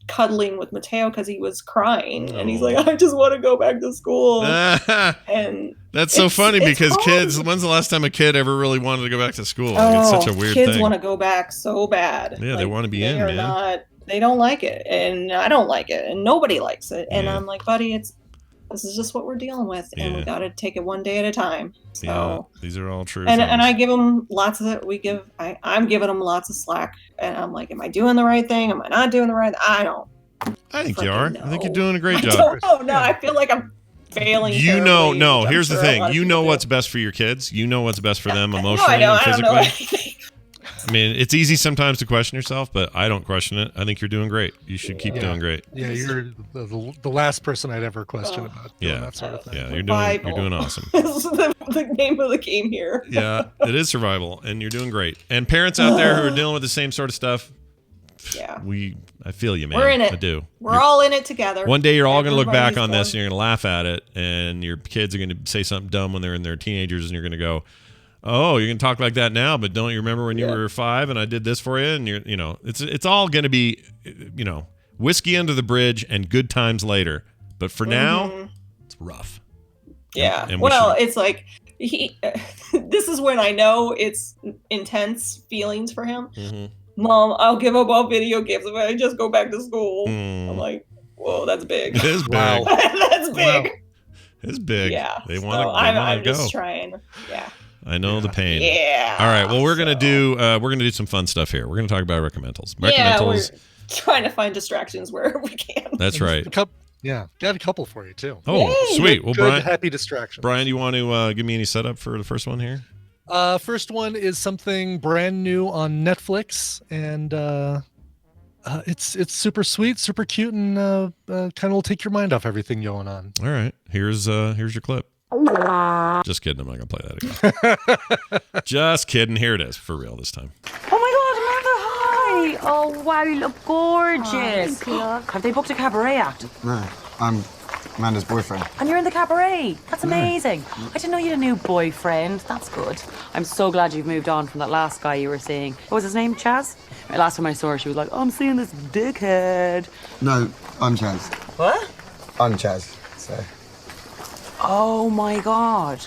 S11: cuddling with Mateo because he was crying, and he's like, I just want to go back to school. And
S1: that's so funny because kids, when's the last time a kid ever really wanted to go back to school? It's such a weird thing.
S11: Kids want to go back so bad.
S1: Yeah, they want to be in, man.
S11: They don't like it, and I don't like it, and nobody likes it. And I'm like, buddy, this is just what we're dealing with, and we got to take it one day at a time. So
S1: these are all true.
S11: And I give them lots of I'm giving them lots of slack, and I'm like, am I doing the right thing? Am I not doing the right thing?
S1: I think you are. I think you're doing a great job.
S11: I feel like I'm failing.
S1: Here's the thing. You know what's best for your kids. You know what's best for them emotionally and physically. I mean, it's easy sometimes to question yourself, but I don't question it. I think you're doing great. You should keep doing great.
S2: Yeah, you're the last person I'd ever question about doing that sort of thing.
S1: Yeah, you're doing awesome.
S11: This is the name of the game here.
S1: Yeah, it is survival, and you're doing great. And parents out there who are dealing with the same sort of stuff, I feel you, man.
S11: We're in it.
S1: I do.
S11: We're all in it together.
S1: One day you're all going to look back on this and you're going to laugh at it, and your kids are going to say something dumb when they're in their teenagers, and you're going to go, oh, you can talk like that now, but don't you remember when you were 5 and I did this for you? And it's all going to be, whiskey under the bridge and good times later. But for now, it's rough.
S11: Yeah. It's like this is when I know it's intense feelings for him. Mom, I'll give up all video games if I just go back to school. I'm like, whoa, that's big.
S1: It is big.
S11: That's big.
S1: Wow. It's big.
S11: Yeah.
S1: They want to go.
S11: I'm just trying. Yeah.
S1: I know the pain.
S11: Yeah.
S1: All right. Well, we're gonna do some fun stuff here. We're gonna talk about recommendals.
S11: Yeah, we're trying to find distractions wherever we can.
S1: That's right.
S2: Got a couple for you too.
S1: Oh, yay. Sweet. Well,
S2: good,
S1: Brian,
S2: happy distractions.
S1: Brian, you want to give me any setup for the first one here?
S2: First one is something brand new on Netflix, and it's super sweet, super cute, and kind of will take your mind off everything going on.
S1: All right. Here's your clip. Just kidding. I'm not gonna play that again. Just kidding. Here it is for real this time.
S12: Oh my God, Amanda! Hi. Oh wow, you look gorgeous. Have they booked a cabaret act?
S13: No, I'm Amanda's boyfriend.
S12: And you're in the cabaret. That's amazing. I didn't know you had a new boyfriend. That's good. I'm so glad you've moved on from that last guy you were seeing. What was his name? Chaz? Last time I saw her, she was like, oh, I'm seeing this dickhead.
S13: No, I'm Chaz.
S12: What?
S13: I'm Chaz. So.
S12: Oh my God.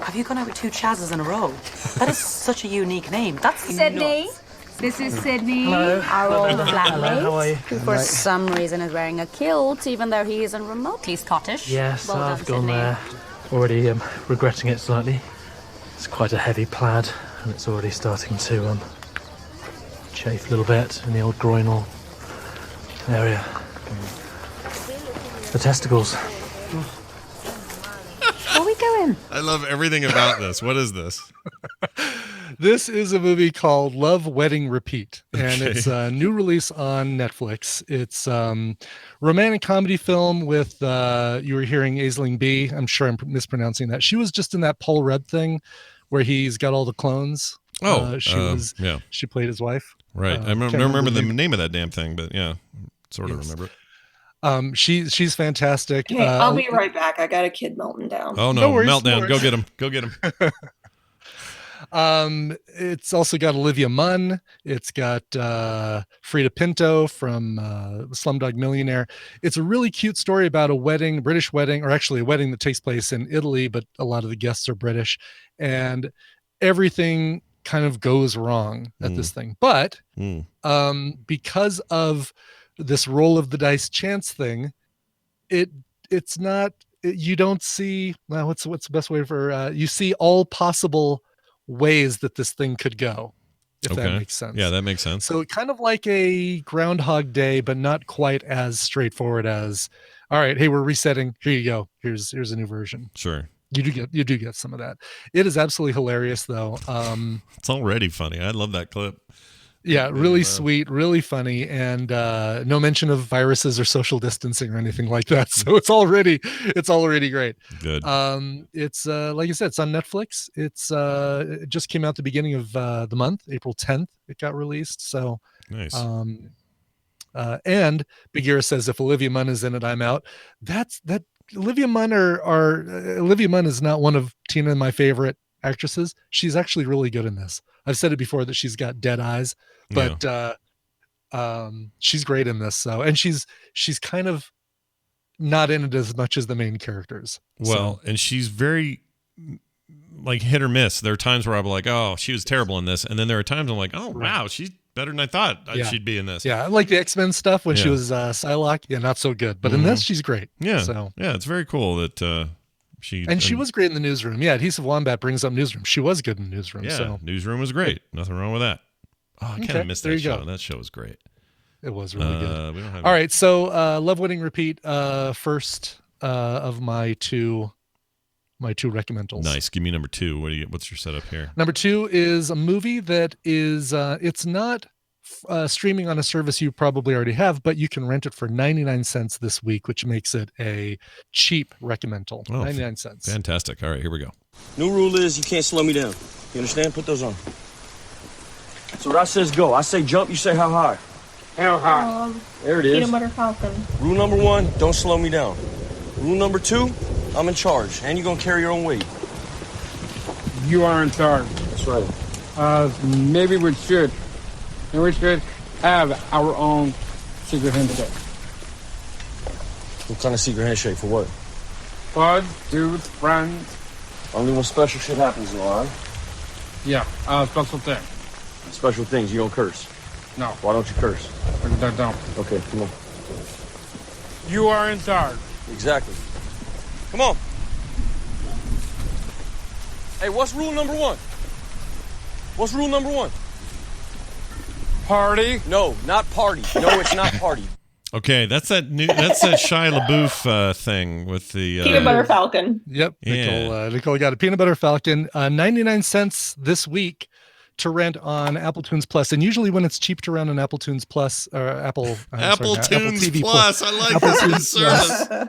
S12: Have you gone out with 2 Chazes in a row? That is such a unique name. That's
S14: Sydney.
S12: nuts.
S14: This is Sydney,
S15: Hello.
S14: our old
S15: Hello,
S14: flatmate,
S15: how are you?
S14: who for some reason is wearing a kilt, even though he isn't remotely Scottish.
S15: Yes,
S14: Well
S15: I've
S14: done,
S15: gone
S14: Sydney.
S15: there. Already regretting it slightly. It's quite a heavy plaid, and it's already starting to chafe a little bit in the old groinal area. The testicles.
S14: Where are we going?
S1: I love everything about this. What is this?
S2: This is a movie called Love, Wedding, Repeat, and it's a new release on Netflix. It's romantic comedy film with you were hearing Aisling B. I'm sure I'm mispronouncing that. She was just in that Paul Rudd thing where he's got all the clones. She played his wife.
S1: Right. I don't remember the name of that damn thing, but yeah, sort of remember it.
S2: She's fantastic.
S11: Hey, I'll be right back. I got a kid melting down.
S1: Oh no, meltdown. Go get him. Go get him.
S2: It's also got Olivia Munn. It's got Frida Pinto from Slumdog Millionaire. It's a really cute story about a wedding, British wedding, or actually a wedding that takes place in Italy, but a lot of the guests are British, and everything kind of goes wrong at this thing. But because of this roll of the dice chance thing, it's not. You don't see. Well, what's the best way for you see all possible ways that this thing could go, if that makes sense.
S1: Yeah, that makes sense.
S2: So kind of like a Groundhog Day, but not quite as straightforward as, all right, hey, we're resetting. Here you go. Here's a new version.
S1: Sure.
S2: You do get some of that. It is absolutely hilarious though.
S1: It's already funny. I love that clip.
S2: Yeah, really sweet, really funny, and no mention of viruses or social distancing or anything like that. So it's already great.
S1: Good.
S2: It's like I said, it's on Netflix. It just came out the beginning of the month, April 10th. It got released. So
S1: nice.
S2: And Bagheera says, if Olivia Munn is in it, I'm out. That Olivia Munn Olivia Munn is not one of Tina and my favorite actresses. She's actually really good in this. I've said it before that she's got dead eyes, but she's great in this. So, and she's kind of not in it as much as the main characters.
S1: Well, and she's very like hit or miss. There are times where I'm like, oh, she was terrible in this, and then there are times I'm like, oh wow, she's better than I thought she'd be in this.
S2: Yeah, I like the X-Men stuff when she was Psylocke. Yeah, not so good, but in this she's great.
S1: Yeah,
S2: so
S1: yeah, it's very cool that she
S2: was great in the Newsroom. Yeah, Adhesive Wombat brings up Newsroom. She was good in Newsroom.
S1: Yeah,
S2: so
S1: Newsroom was great. Nothing wrong with that. Oh, I kind of missed that show. That show was great.
S2: It was really good.
S1: We don't have
S2: All right, so Love Wedding Repeat first of my two recommendals.
S1: Nice. Give me number 2. What's your setup here?
S2: Number 2 is a movie that is it's not streaming on a service you probably already have, but you can rent it for 99 cents this week, which makes it a cheap recommendal. 99 cents.
S1: Fantastic. All right, here we go.
S16: New rule is you can't slow me down. You understand? Put those on. So what I say is go. I say jump, you say how high.
S11: How high?
S16: There it is.
S11: Peanut butter falcon.
S16: Rule number 1, don't slow me down. Rule number 2, I'm in charge, and you're gonna carry your own weight.
S17: You are in charge.
S16: That's right.
S17: Maybe we should have our own secret handshake.
S16: What kind of secret handshake for what?
S17: Bud, dudes, friends.
S16: Only when special shit happens, though, all right?
S17: Yeah, special thing.
S16: Special things, you don't curse.
S17: No.
S16: Why don't you curse?
S17: I don't.
S16: Okay, come on.
S17: You are in charge.
S16: Exactly. Come on. Hey, what's rule number 1? What's rule number 1?
S17: Party?
S16: No, not party. No, it's not party.
S1: Okay, that's that Shia LaBeouf thing with the
S11: Peanut butter falcon.
S2: Yep.
S1: Yeah.
S2: Nicole got a Peanut Butter Falcon. 99 cents this week to rent on Apple Tunes Plus. And usually when it's cheap to rent on Apple Tunes Plus or Apple
S1: Tunes
S2: TV
S1: Plus. I like this service.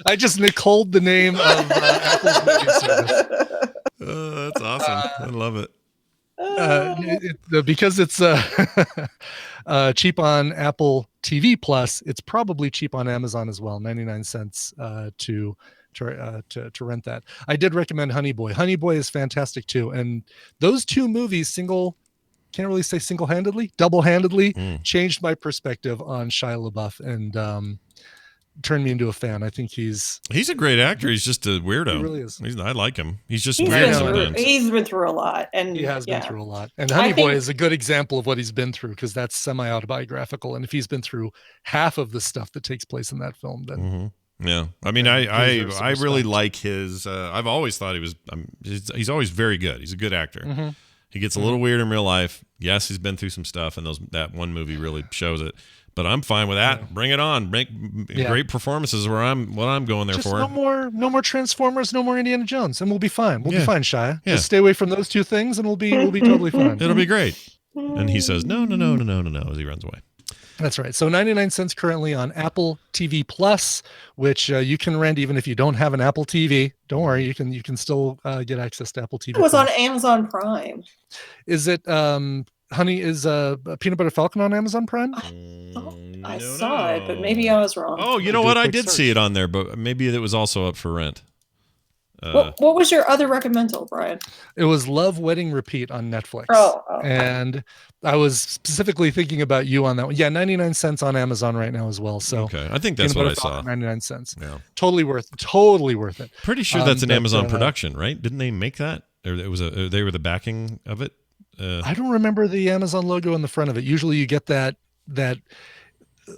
S2: I just Nicoled the name of Apple's movie service.
S1: That's awesome. I love it.
S2: Because it's cheap on Apple TV Plus, it's probably cheap on Amazon as well. 99 cents to rent that. I did recommend Honey Boy. Honey Boy is fantastic too, and those two movies can't really say single-handedly, double-handedly changed my perspective on Shia LaBeouf and turned me into a fan. I think he's
S1: a great actor. He's just a weirdo.
S2: He really is.
S1: I like him. He's just
S11: He's
S1: weird
S11: been
S1: sometimes.
S11: he's been through a lot, and
S2: he has been through a lot. And Honey Boy is a good example of what he's been through because that's semi-autobiographical. And if he's been through half of the stuff that takes place in that film, then
S1: yeah. I mean, I really like his. I've always thought he was. He's always very good. He's a good actor. He gets a little weird in real life. Yes, he's been through some stuff, and that one movie really shows it. But I'm fine with that. Bring it on. Great performances what I'm going there
S2: just
S1: for.
S2: No more Transformers, no more Indiana Jones, and we'll be fine. We'll be fine, Shia.
S1: Yeah.
S2: Just stay away from those two things, and we'll be totally fine.
S1: It'll be great. And he says no as he runs away.
S2: That's right. So 99 cents currently on Apple TV Plus, which you can rent even if you don't have an Apple TV. Don't worry, you can still get access to Apple TV.
S11: It was
S2: Plus.
S11: on Amazon Prime.
S2: Is it Honey, is Peanut Butter Falcon on Amazon Prime?
S11: I saw it, but maybe I was wrong.
S1: Oh, you know what? I did see it on there, but maybe it was also up for rent.
S11: What was your other recommendal, Brian?
S2: It was Love Wedding Repeat on Netflix.
S11: Oh.
S2: And I was specifically thinking about you on that one. Yeah, 99 cents on Amazon right now as well. So
S1: okay, I think that's what I saw.
S2: 99 cents.
S1: Yeah.
S2: Totally worth it.
S1: Pretty sure that's an Amazon production, right? Didn't they make that? Or it was they were the backing of it?
S2: I don't remember the Amazon logo on the front of it. Usually you get that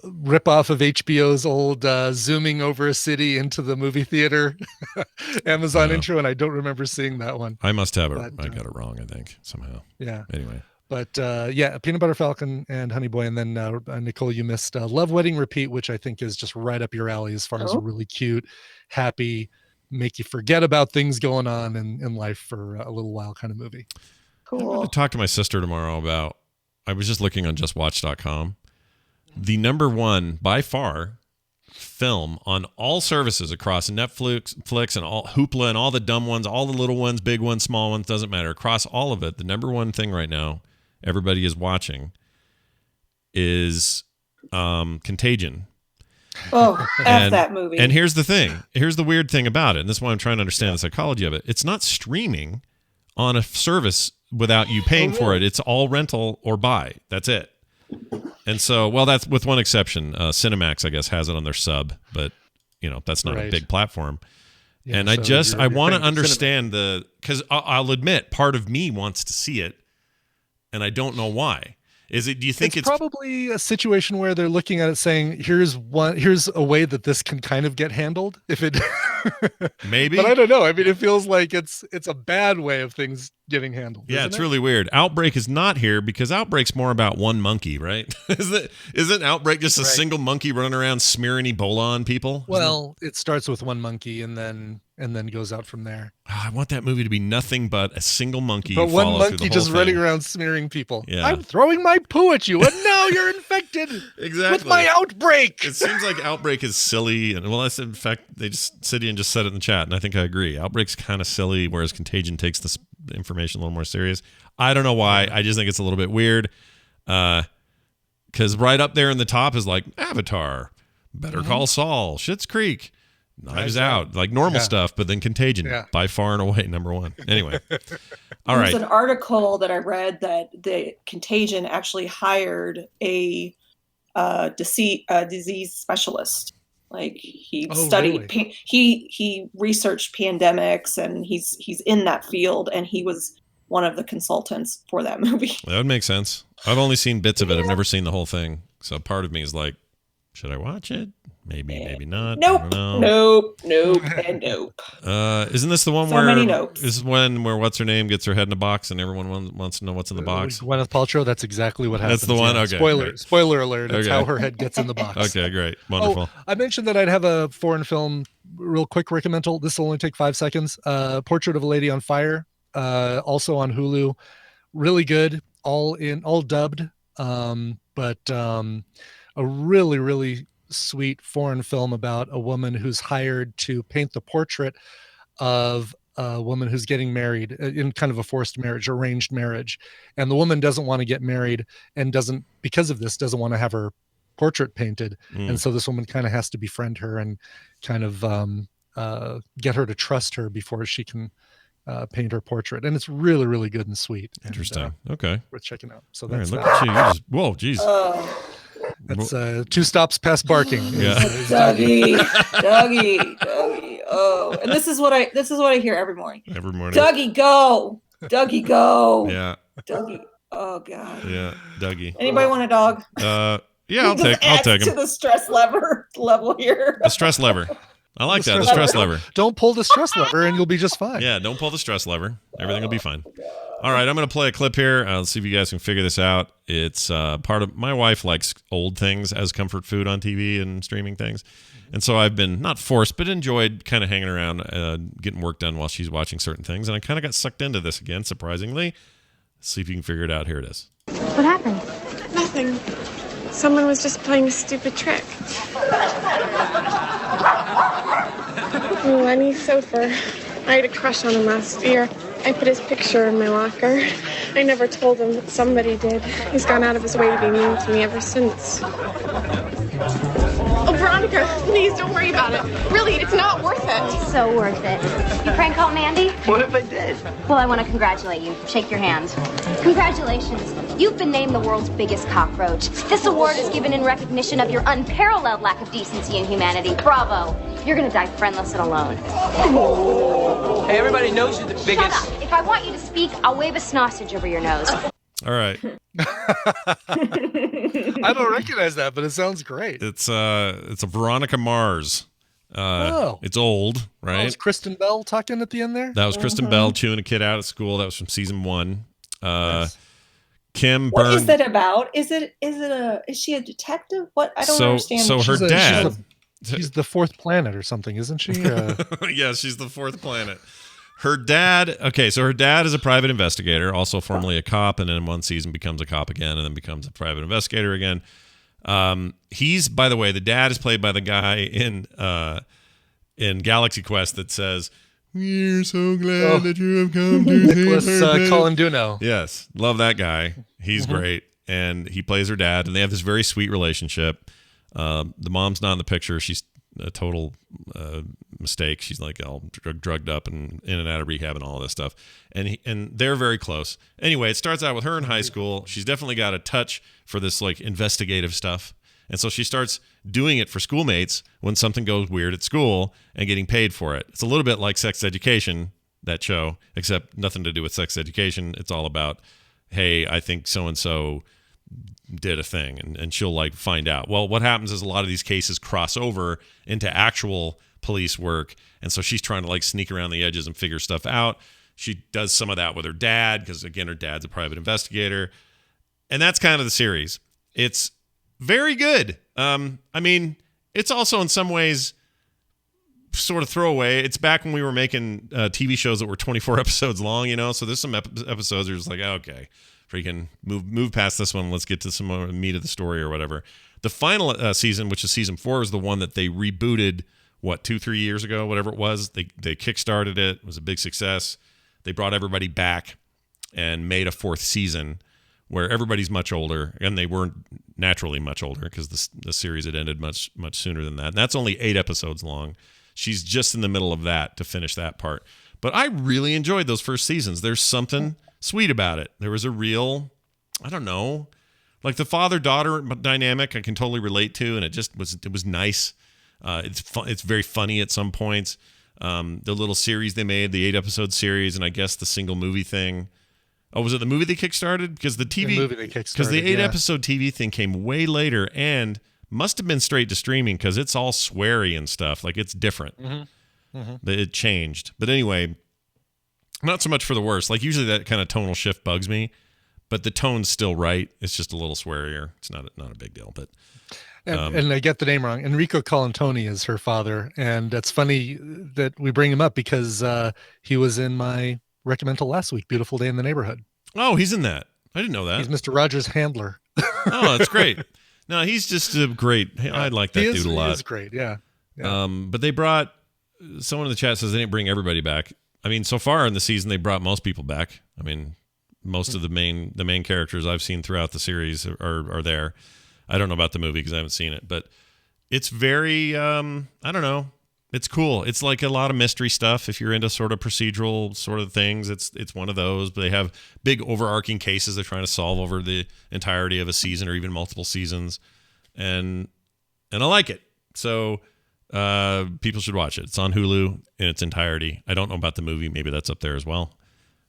S2: rip off of HBO's old zooming over a city into the movie theater Amazon intro, and I don't remember seeing that one.
S1: I must have it. I got it wrong, I think, somehow.
S2: Yeah.
S1: Anyway.
S2: But Peanut Butter Falcon and Honey Boy, and then Nicole, you missed Love Wedding Repeat, which I think is just right up your alley as far as a really cute, happy, make you forget about things going on in life for a little while kind of movie.
S11: Cool.
S1: I'm going to talk to my sister tomorrow about. I was just looking on JustWatch.com. The number one by far film on all services across Netflix and all Hoopla and all the dumb ones, all the little ones, big ones, small ones, doesn't matter. Across all of it, the number one thing right now everybody is watching is Contagion.
S11: Oh, F that movie.
S1: And here's the thing. Here's the weird thing about it. And this is why I'm trying to understand the psychology of it. It's not streaming on a service without you paying for it. It's all rental or buy. That's it. And so, well, that's with one exception. Cinemax, I guess, has it on their sub, but that's not a big platform. Yeah, and I want to understand because I'll admit, part of me wants to see it, and I don't know why. Do you think it's
S2: probably a situation where they're looking at it saying, here's a way that this can kind of get handled if it
S1: maybe,
S2: but I don't know. I mean, it feels like it's a bad way of things getting handled.
S1: Yeah, it's really weird. Outbreak is not here because Outbreak's more about one monkey, right? Isn't Outbreak just a single monkey running around smearing Ebola on people?
S2: Well, it starts with one monkey and then goes out from there.
S1: Oh, I want that movie to be nothing but a single monkey.
S2: But one monkey just running around smearing people.
S1: Yeah.
S2: I'm throwing my poo at you, and now you're infected.
S1: Exactly.
S2: With my outbreak.
S1: It seems like Outbreak is silly, and that's in fact Sidian just said it in the chat, and I think I agree. Outbreak's kind of silly, whereas Contagion takes the information a little more serious. I don't know why. I just think it's a little bit weird. Because right up there in the top is like Avatar, Better Call Saul, Schitt's Creek, Knives Out, like normal stuff, but then Contagion, by far and away number one. Anyway, all right.
S11: There's an article that I read that the Contagion actually hired a disease specialist. Like he studied, he researched pandemics, and he's in that field, and he was one of the consultants for that movie.
S1: That would make sense. I've only seen bits of it. I've never seen the whole thing. So part of me is like, should I watch it? Maybe, maybe not.
S11: Nope.
S1: I don't know.
S11: Nope. And nope.
S1: Isn't this the one
S11: So
S1: where
S11: many nopes.
S1: This is where what's her name gets her head in a box and everyone wants to know what's in the box?
S2: Gwyneth Paltrow. That's exactly what happens.
S1: That's the one.
S2: Yeah.
S1: Okay.
S2: Spoiler alert. It's how her head gets in the box.
S1: Okay, great, wonderful.
S2: Oh, I mentioned that I'd have a foreign film, real quick recommendal. This will only take 5 seconds. Portrait of a Lady on Fire, also on Hulu. Really good. All dubbed. But a really, really sweet foreign film about a woman who's hired to paint the portrait of a woman who's getting married in kind of a forced marriage, arranged marriage. And the woman doesn't want to get married and because of this, doesn't want to have her portrait painted. And so this woman kind of has to befriend her and kind of get her to trust her before she can paint her portrait. And it's really, really good and sweet.
S1: Interesting. Okay.
S2: Worth checking out. So
S1: All
S2: that's
S1: right, look at you. Whoa, geez.
S2: That's 2 stops past barking.
S1: Yeah.
S11: Dougie. Oh, and this is what I hear every morning.
S1: Every morning.
S11: Dougie, go. Dougie, go.
S1: Yeah.
S11: Dougie. Oh God.
S1: Yeah. Dougie.
S11: Anybody want a dog?
S1: Yeah, I'll take him.
S11: To the stress level here.
S1: The stress lever. I like that. The stress lever.
S2: Don't pull the stress lever and you'll be just fine.
S1: Yeah, don't pull the stress lever. Everything will be fine. All right, I'm going to play a clip here. Let's see if you guys can figure this out. It's part of my wife likes old things as comfort food on TV and streaming things. And so I've been not forced, but enjoyed kind of hanging around, getting work done while she's watching certain things. And I kind of got sucked into this again, surprisingly. Let's see if you can figure it out. Here it is.
S18: What happened? Nothing. Someone was just playing a stupid trick. Lenny Sofer. I had a crush on him last year. I put his picture in my locker. I never told him, but somebody did. He's gone out of his way to be mean to me ever since. Oh, Veronica, please don't worry about it. Really, it's not worth it.
S14: So worth it. You prank call Mandy?
S16: What if I did?
S14: Well, I want to congratulate you. Shake your hand. Congratulations. You've been named the world's biggest cockroach. This award is given in recognition of your unparalleled lack of decency and humanity. Bravo. You're going to die friendless and alone.
S16: Hey, everybody knows you're the biggest.
S14: Shut up. If I want you to speak, I'll wave a sausage over your nose.
S1: All right.
S2: I don't recognize that, but it sounds great.
S1: It's a Veronica Mars. It's old, right?
S2: Was Kristen Bell talking at the end there?
S1: That was Kristen Bell chewing a kid out at school. That was from season 1.
S2: Nice.
S1: Kim
S11: What
S1: Byrne.
S11: is that about? Is she a detective? What? I don't understand.
S1: So her dad.
S2: She's the fourth planet or something, isn't she?
S1: Yeah, she's the fourth planet. Her dad. Okay, so her dad is a private investigator, also formerly a cop, and then in one season becomes a cop again, and then becomes a private investigator again. He's, by the way, the dad is played by the guy in Galaxy Quest that says, "We're so glad that you have come to
S2: Nicholas
S1: see
S2: Colin Duno.
S1: Yes, love that guy. He's great, and he plays her dad, and they have this very sweet relationship. The mom's not in the picture. She's a total mistake. She's like all drugged up and in and out of rehab and all this stuff. And they're very close. Anyway, it starts out with her in high school. She's definitely got a touch for this like investigative stuff. And so she starts doing it for schoolmates when something goes weird at school and getting paid for it. It's a little bit like Sex Education, that show, except nothing to do with sex education. It's all about, hey, I think so-and-so did a thing, and she'll like find out. Well, what happens is a lot of these cases cross over into actual police work, and so she's trying to like sneak around the edges and figure stuff out. She does some of that with her dad, because again, her dad's a private investigator, and that's kind of the series. It's very good. I mean, it's also in some ways sort of throwaway. It's back when we were making TV shows that were 24 episodes long, you know, so there's some episodes you're just like, okay, freaking move past this one. Let's get to some more meat of the story or whatever. The final season, which is season 4, is the one that they rebooted, 2-3 years ago, whatever it was. They kickstarted it. It was a big success. They brought everybody back and made a 4th season where everybody's much older, and they weren't naturally much older because the series had ended much sooner than that. And that's only 8 episodes long. She's just in the middle of that to finish that part. But I really enjoyed those first seasons. There's something sweet about it. There was a real, I don't know, like the father-daughter dynamic I can totally relate to, and it was nice. It's very funny at some points. The little series they made, the 8-episode series, and I guess the single movie thing. Oh, was it the movie they kickstarted? Because the movie they kickstarted, because the 8-episode TV thing came way later and must have been straight to streaming, because it's all sweary and stuff. Like, it's different. Mm-hmm. Mm-hmm. It changed. But anyway, not so much for the worse. Like, usually that kind of tonal shift bugs me, but the tone's still right. It's just a little swearier. It's not a big deal. But
S2: and I get the name wrong. Enrico Colantoni is her father, and that's funny that we bring him up because he was in my recommendal last week, Beautiful Day in the Neighborhood.
S1: Oh, he's in that. I didn't know that.
S2: He's Mr. Rogers' handler.
S1: Oh, that's great. No, he's just a great. I like that dude a lot.
S2: He is great, yeah.
S1: But they brought, someone in the chat says they didn't bring everybody back. I mean, so far in the season, they brought most people back. I mean, most of the main characters I've seen throughout the series are there. I don't know about the movie because I haven't seen it, but it's very, I don't know. It's cool. It's like a lot of mystery stuff. If you're into sort of procedural sort of things, it's one of those. But they have big overarching cases they're trying to solve over the entirety of a season or even multiple seasons, and I like it. So people should watch it. It's on Hulu in its entirety. I don't know about the movie. Maybe that's up there as well.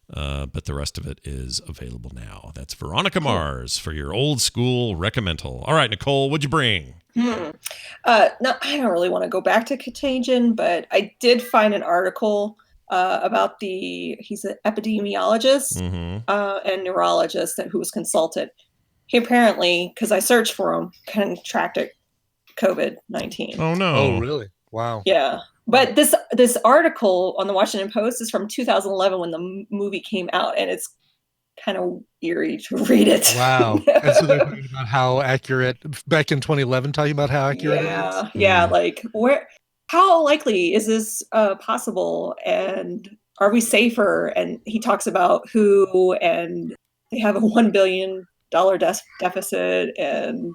S1: But the rest of it is available now. That's Veronica Mars for your old school recommendal. All right, Nicole, what'd you bring?
S11: No, I don't really want to go back to Contagion, but I did find an article about he's an epidemiologist and neurologist who was consulted. He apparently, because I searched for him, contracted COVID-19.
S1: Oh, no.
S2: Oh, really? Wow.
S11: Yeah. But this article on the Washington Post is from 2011 when the movie came out, and it's kind of eerie to read it.
S2: Wow. And so they're talking about how accurate, back in 2011, talking about how accurate it is.
S11: Yeah, like how likely is this possible, and are we safer? And he talks about WHO, and they have a $1 billion deficit, and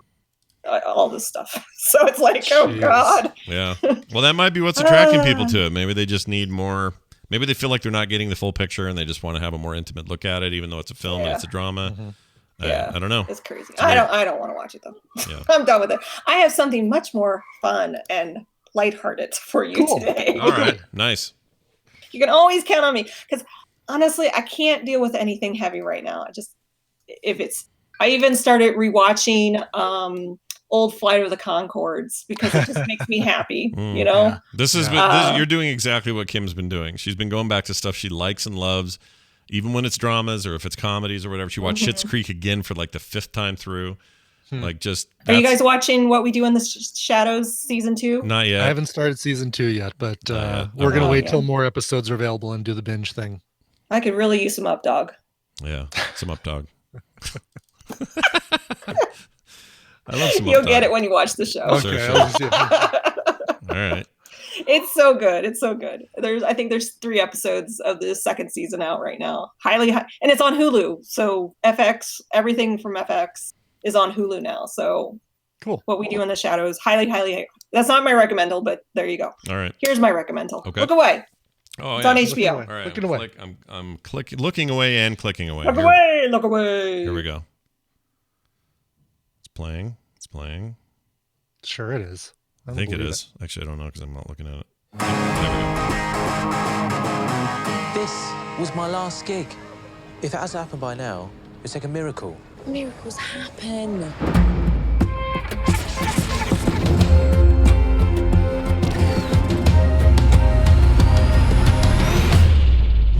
S11: all this stuff. So it's like, oh God.
S1: Yeah. Well, that might be what's attracting people to it. Maybe they just need more. Maybe they feel like they're not getting the full picture and they just want to have a more intimate look at it, even though it's a film and it's a drama. I don't know.
S11: It's crazy. I don't want to watch it though.
S1: Yeah.
S11: I'm done with it. I have something much more fun and lighthearted for you today.
S1: All right. Nice.
S11: You can always count on me, because honestly, I can't deal with anything heavy right now. I even started rewatching old Flight of the Conchords because it just makes me happy, you know?
S1: Yeah. This is you're doing exactly what Kim's been doing. She's been going back to stuff she likes and loves, even when it's dramas or if it's comedies or whatever. She watched Schitt's Creek again for like the 5th time through. Like, just
S11: Are you guys watching What We Do in the Shadows season 2?
S1: Not yet.
S2: I haven't started season 2 yet, but we're going to wait till more episodes are available and do the binge thing.
S11: I could really use some up dog.
S1: Yeah, some up dog. I love some.
S11: You'll get it when you watch the show.
S1: Okay. Sure. All right.
S11: It's so good. It's so good. I think there's 3 episodes of the 2nd season out right now. And it's on Hulu. So FX, everything from FX is on Hulu now. So
S2: Cool.
S11: What We Do in the Shadows. Highly. That's not my recommendal, but there you go.
S1: All right.
S11: Here's my recommendal.
S1: Okay.
S11: Look away.
S1: Oh,
S11: It's
S1: yeah.
S11: on HBO.
S1: All right.
S2: Looking away.
S1: I'm looking away and clicking away.
S11: Look away. Look away.
S1: Here we go. It's playing.
S2: Sure it is.
S1: I think it is. Actually, I don't know because I'm not looking at it.
S19: This was my last gig. If it has happened by now, it's like a miracle.
S18: Miracles happen.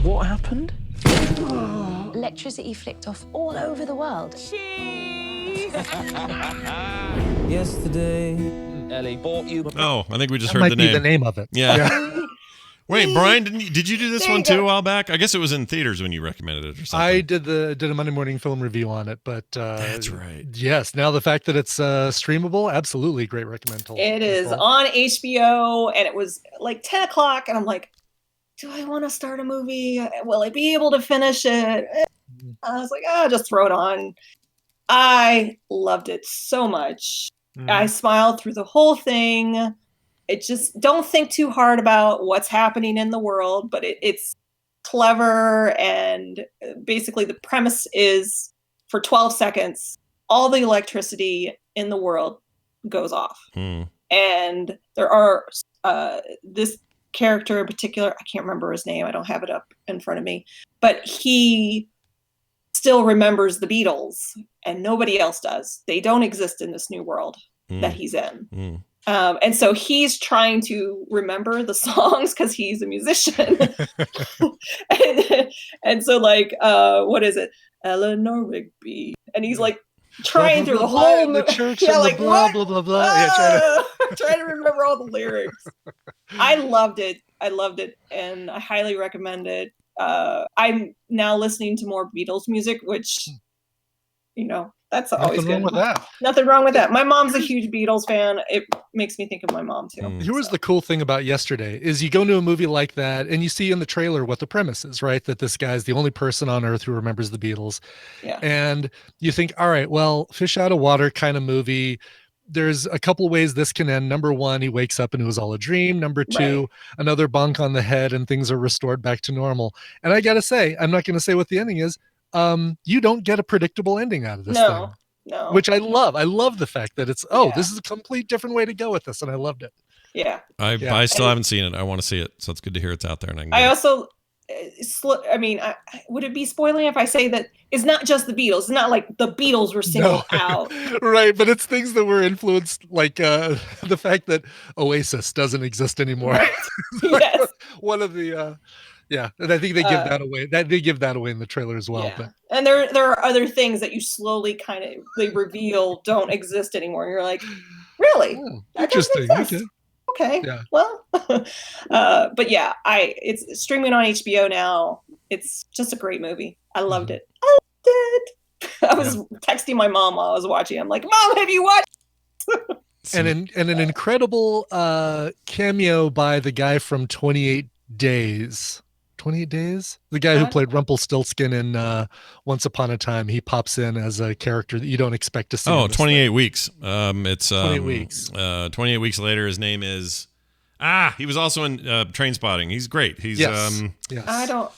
S19: What happened?
S14: Electricity flicked off all over the world.
S19: Yesterday, Ellie bought you.
S1: Oh, I think we just
S2: That
S1: heard
S2: might
S1: the
S2: be
S1: name.
S2: the name of it.
S1: Yeah. Wait, Brian, did you do this
S11: There
S1: one
S11: you go.
S1: too a while back? I guess it was in theaters when you recommended it or something.
S2: I did a Monday morning film review on it, but
S1: That's right.
S2: Yes, now the fact that it's streamable, absolutely great recommendal.
S11: It is on HBO, and it was like 10 o'clock, and I'm like, do I want to start a movie? Will I be able to finish it? I was like, just throw it on. I loved it so much. I smiled through the whole thing. It just, don't think too hard about what's happening in the world, but it's clever, and basically the premise is for 12 seconds, all the electricity in the world goes off. And there are this character in particular, I can't remember his name, I don't have it up in front of me, but he still remembers the Beatles and nobody else does. They don't exist in this new world that he's in. And so he's trying to remember the songs because he's a musician. and so like, what is it? Eleanor Rigby. And he's like trying through the whole
S2: the church
S11: yeah,
S2: and
S11: like
S2: the blah,
S11: what?
S2: blah, blah, blah. Yeah,
S11: Trying to remember all the lyrics. I loved it. And I highly recommend it. I'm now listening to more Beatles music, which, that's always
S2: Nothing wrong
S11: good.
S2: with that.
S11: Nothing wrong with that. My mom's a huge Beatles fan. It makes me think of my mom too.
S2: Here was the cool thing about yesterday is you go to a movie like that and you see in the trailer what the premise is, right? That this guy's the only person on earth who remembers the Beatles.
S11: Yeah.
S2: And you think, all right, well, fish out of water kind of movie. There's a couple ways this can end. Number one, he wakes up and it was all a dream. Number two, another bonk on the head and things are restored back to normal. And I got to say, I'm not going to say what the ending is. You don't get a predictable ending out of this thing.
S11: No.
S2: Which I love. I love the fact that it's, this is a complete different way to go with this. And I loved it.
S11: Yeah.
S1: I still haven't seen it. I want to see it. So it's good to hear it's out there. And I can
S11: I also, would it be spoiling if I say that it's not just the Beatles? It's not like the Beatles were singled out.
S2: Right. But it's things that were influenced, like the fact that Oasis doesn't exist anymore.
S11: Right. Yes.
S2: One of the, and I think they give that away. They give that away in the trailer as well.
S11: Yeah.
S2: But
S11: And there are other things that you slowly they reveal don't exist anymore. And you're like, really? That doesn't
S2: interesting.
S11: exist.
S2: Okay.
S11: Okay. Yeah. Well, but yeah, it's streaming on HBO now. It's just a great movie. I loved it. I was texting my mom while I was watching. I'm like, Mom, have you watched?
S2: and an incredible cameo by the guy from 28 Days. 28 Days? The guy who played Rumpelstiltskin in Once Upon a Time. He pops in as a character that you don't expect to see.
S1: Oh, 28 weeks. It's 28
S2: weeks.
S1: 28 weeks later, his name is... he was also in Trainspotting. He's great. He's
S2: yes.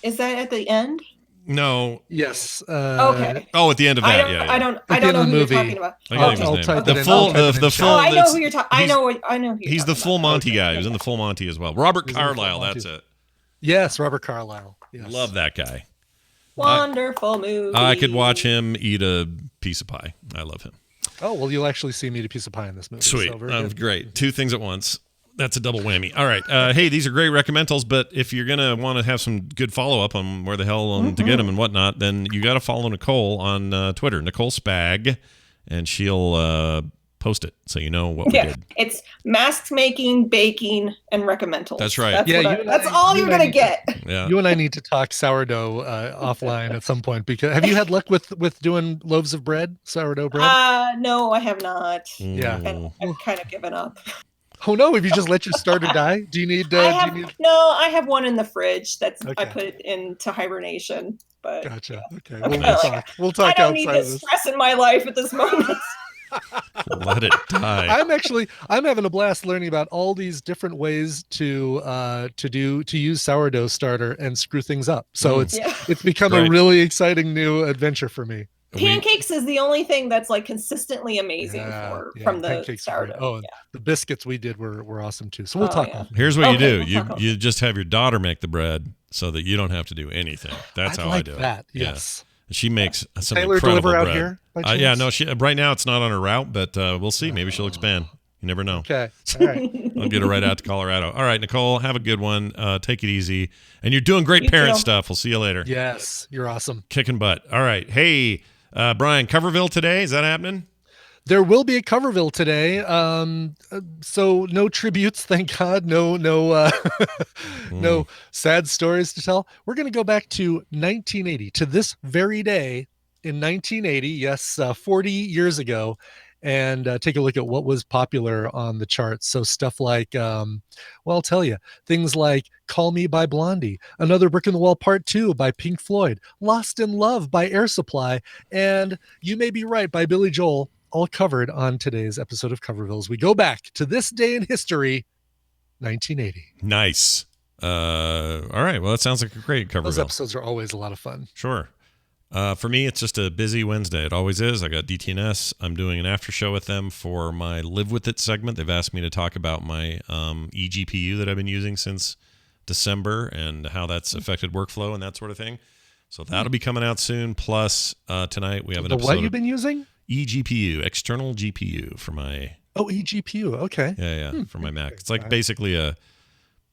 S11: Is that at the end?
S1: No.
S2: Yes.
S11: Okay.
S1: Oh, at the end of that.
S11: I don't know who you're talking about.
S1: The full.
S11: I know who you're talking. I know who you're
S1: He's the full Monty guy. He was in the full Monty as well. Robert Carlyle. That's it.
S2: Yes, Robert Carlyle. Yes.
S1: Love that guy.
S11: Wonderful movie.
S1: I could watch him eat a piece of pie. I love him.
S2: Oh, well, you'll actually see me eat a piece of pie in this movie.
S1: Sweet.
S2: So very good.
S1: Great. Two things at once. That's a double whammy. All right. Hey, these are great recommendals, but if you're going to want to have some good follow-up on where the hell to get them and whatnot, then you got to follow Nicole on Twitter, Nicole Spag, and she'll post it so you know what we did.
S11: It's mask making, baking, and recommendals.
S1: That's right.
S11: That's all you're going to get.
S1: Yeah.
S2: You and I need to talk sourdough offline at some point, because have you had luck with doing loaves of bread, sourdough bread?
S11: No, I have not.
S2: Yeah.
S11: And I've kind of given up.
S2: Oh no! If you just let your starter die, do you need?
S11: I have one in the fridge. I put it into hibernation. But
S2: gotcha. Okay,
S11: we'll talk.
S2: We'll talk.
S11: I don't need this stress in my life at this moment.
S1: Let it die.
S2: I'm having a blast learning about all these different ways to use sourdough starter and screw things up. So it's become a really exciting new adventure for me.
S11: Pancakes is the only thing that's like consistently amazing from the sourdough.
S2: Oh, the biscuits we did were awesome too. So we'll talk.
S1: Here's what you do: you just have your daughter make the bread so that you don't have to do anything. That's how I do it.
S2: Yes.
S1: She makes some
S2: Taylor
S1: incredible
S2: deliver out
S1: bread.
S2: here by
S1: Yeah,
S2: chance?
S1: no, she right now it's not on her route, but we'll see. Maybe she'll expand. You never know.
S2: Okay. All right.
S1: I'll get her right out to Colorado. All right, Nicole, have a good one. Take it easy. And you're doing great
S2: You
S1: parent
S2: too.
S1: stuff. We'll see you later.
S2: Yes, you're awesome.
S1: Kicking butt. All right. Hey, Brian, Coverville today. Is that happening?
S2: There will be a Coverville today. So no tributes, thank God. No no sad stories to tell. We're going to go back to 1980, to this very day in 1980. Yes, 40 years ago. And take a look at what was popular on the charts. So stuff like, well, I'll tell you, things like Call Me by Blondie, Another Brick in the Wall Part 2 by Pink Floyd, Lost in Love by Air Supply, and You May Be Right by Billy Joel, all covered on today's episode of Coverville. As we go back to this day in history, 1980.
S1: Nice. All right. Well, that sounds like a great Coverville.
S2: Those episodes are always a lot of fun.
S1: Sure. For me, it's just a busy Wednesday. It always is. I got DTNS. I'm doing an after show with them for my Live With It segment. They've asked me to talk about my eGPU that I've been using since December and how that's affected workflow and that sort of thing. So that'll be coming out soon. Plus, tonight we have an episode.
S2: What you've been using?
S1: eGPU, external GPU for my.
S2: Oh, eGPU. Okay.
S1: Yeah, for my Mac. It's like basically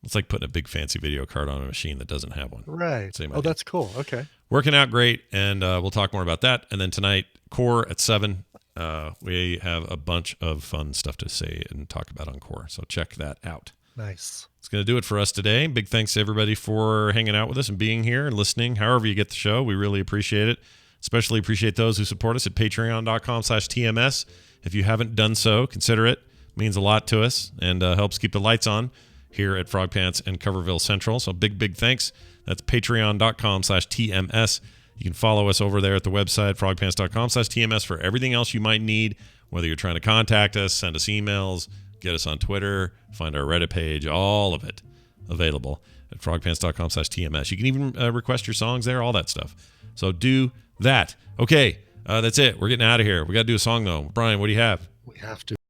S1: it's like putting a big fancy video card on a machine that doesn't have one.
S2: Right.
S1: Same
S2: Oh,
S1: idea.
S2: that's cool. Okay.
S1: Working out great, and we'll talk more about that. And then tonight, Core at 7. We have a bunch of fun stuff to say and talk about on Core, so check that out.
S2: Nice.
S1: It's going to do it for us today. Big thanks to everybody for hanging out with us and being here and listening. However you get the show, we really appreciate it. Especially appreciate those who support us at patreon.com/TMS. If you haven't done so, consider it. It means a lot to us and helps keep the lights on here at Frog Pants and Coverville Central. So big thanks. That's patreon.com/TMS. You can follow us over there at the website, frogpants.com/TMS, for everything else you might need, whether you're trying to contact us, send us emails, get us on Twitter, find our Reddit page, all of it available at frogpants.com/TMS. You can even request your songs there, all that stuff. So do that. Okay, that's it. We're getting out of here. We got to do a song, though. Brian, what do you have?
S2: We have to.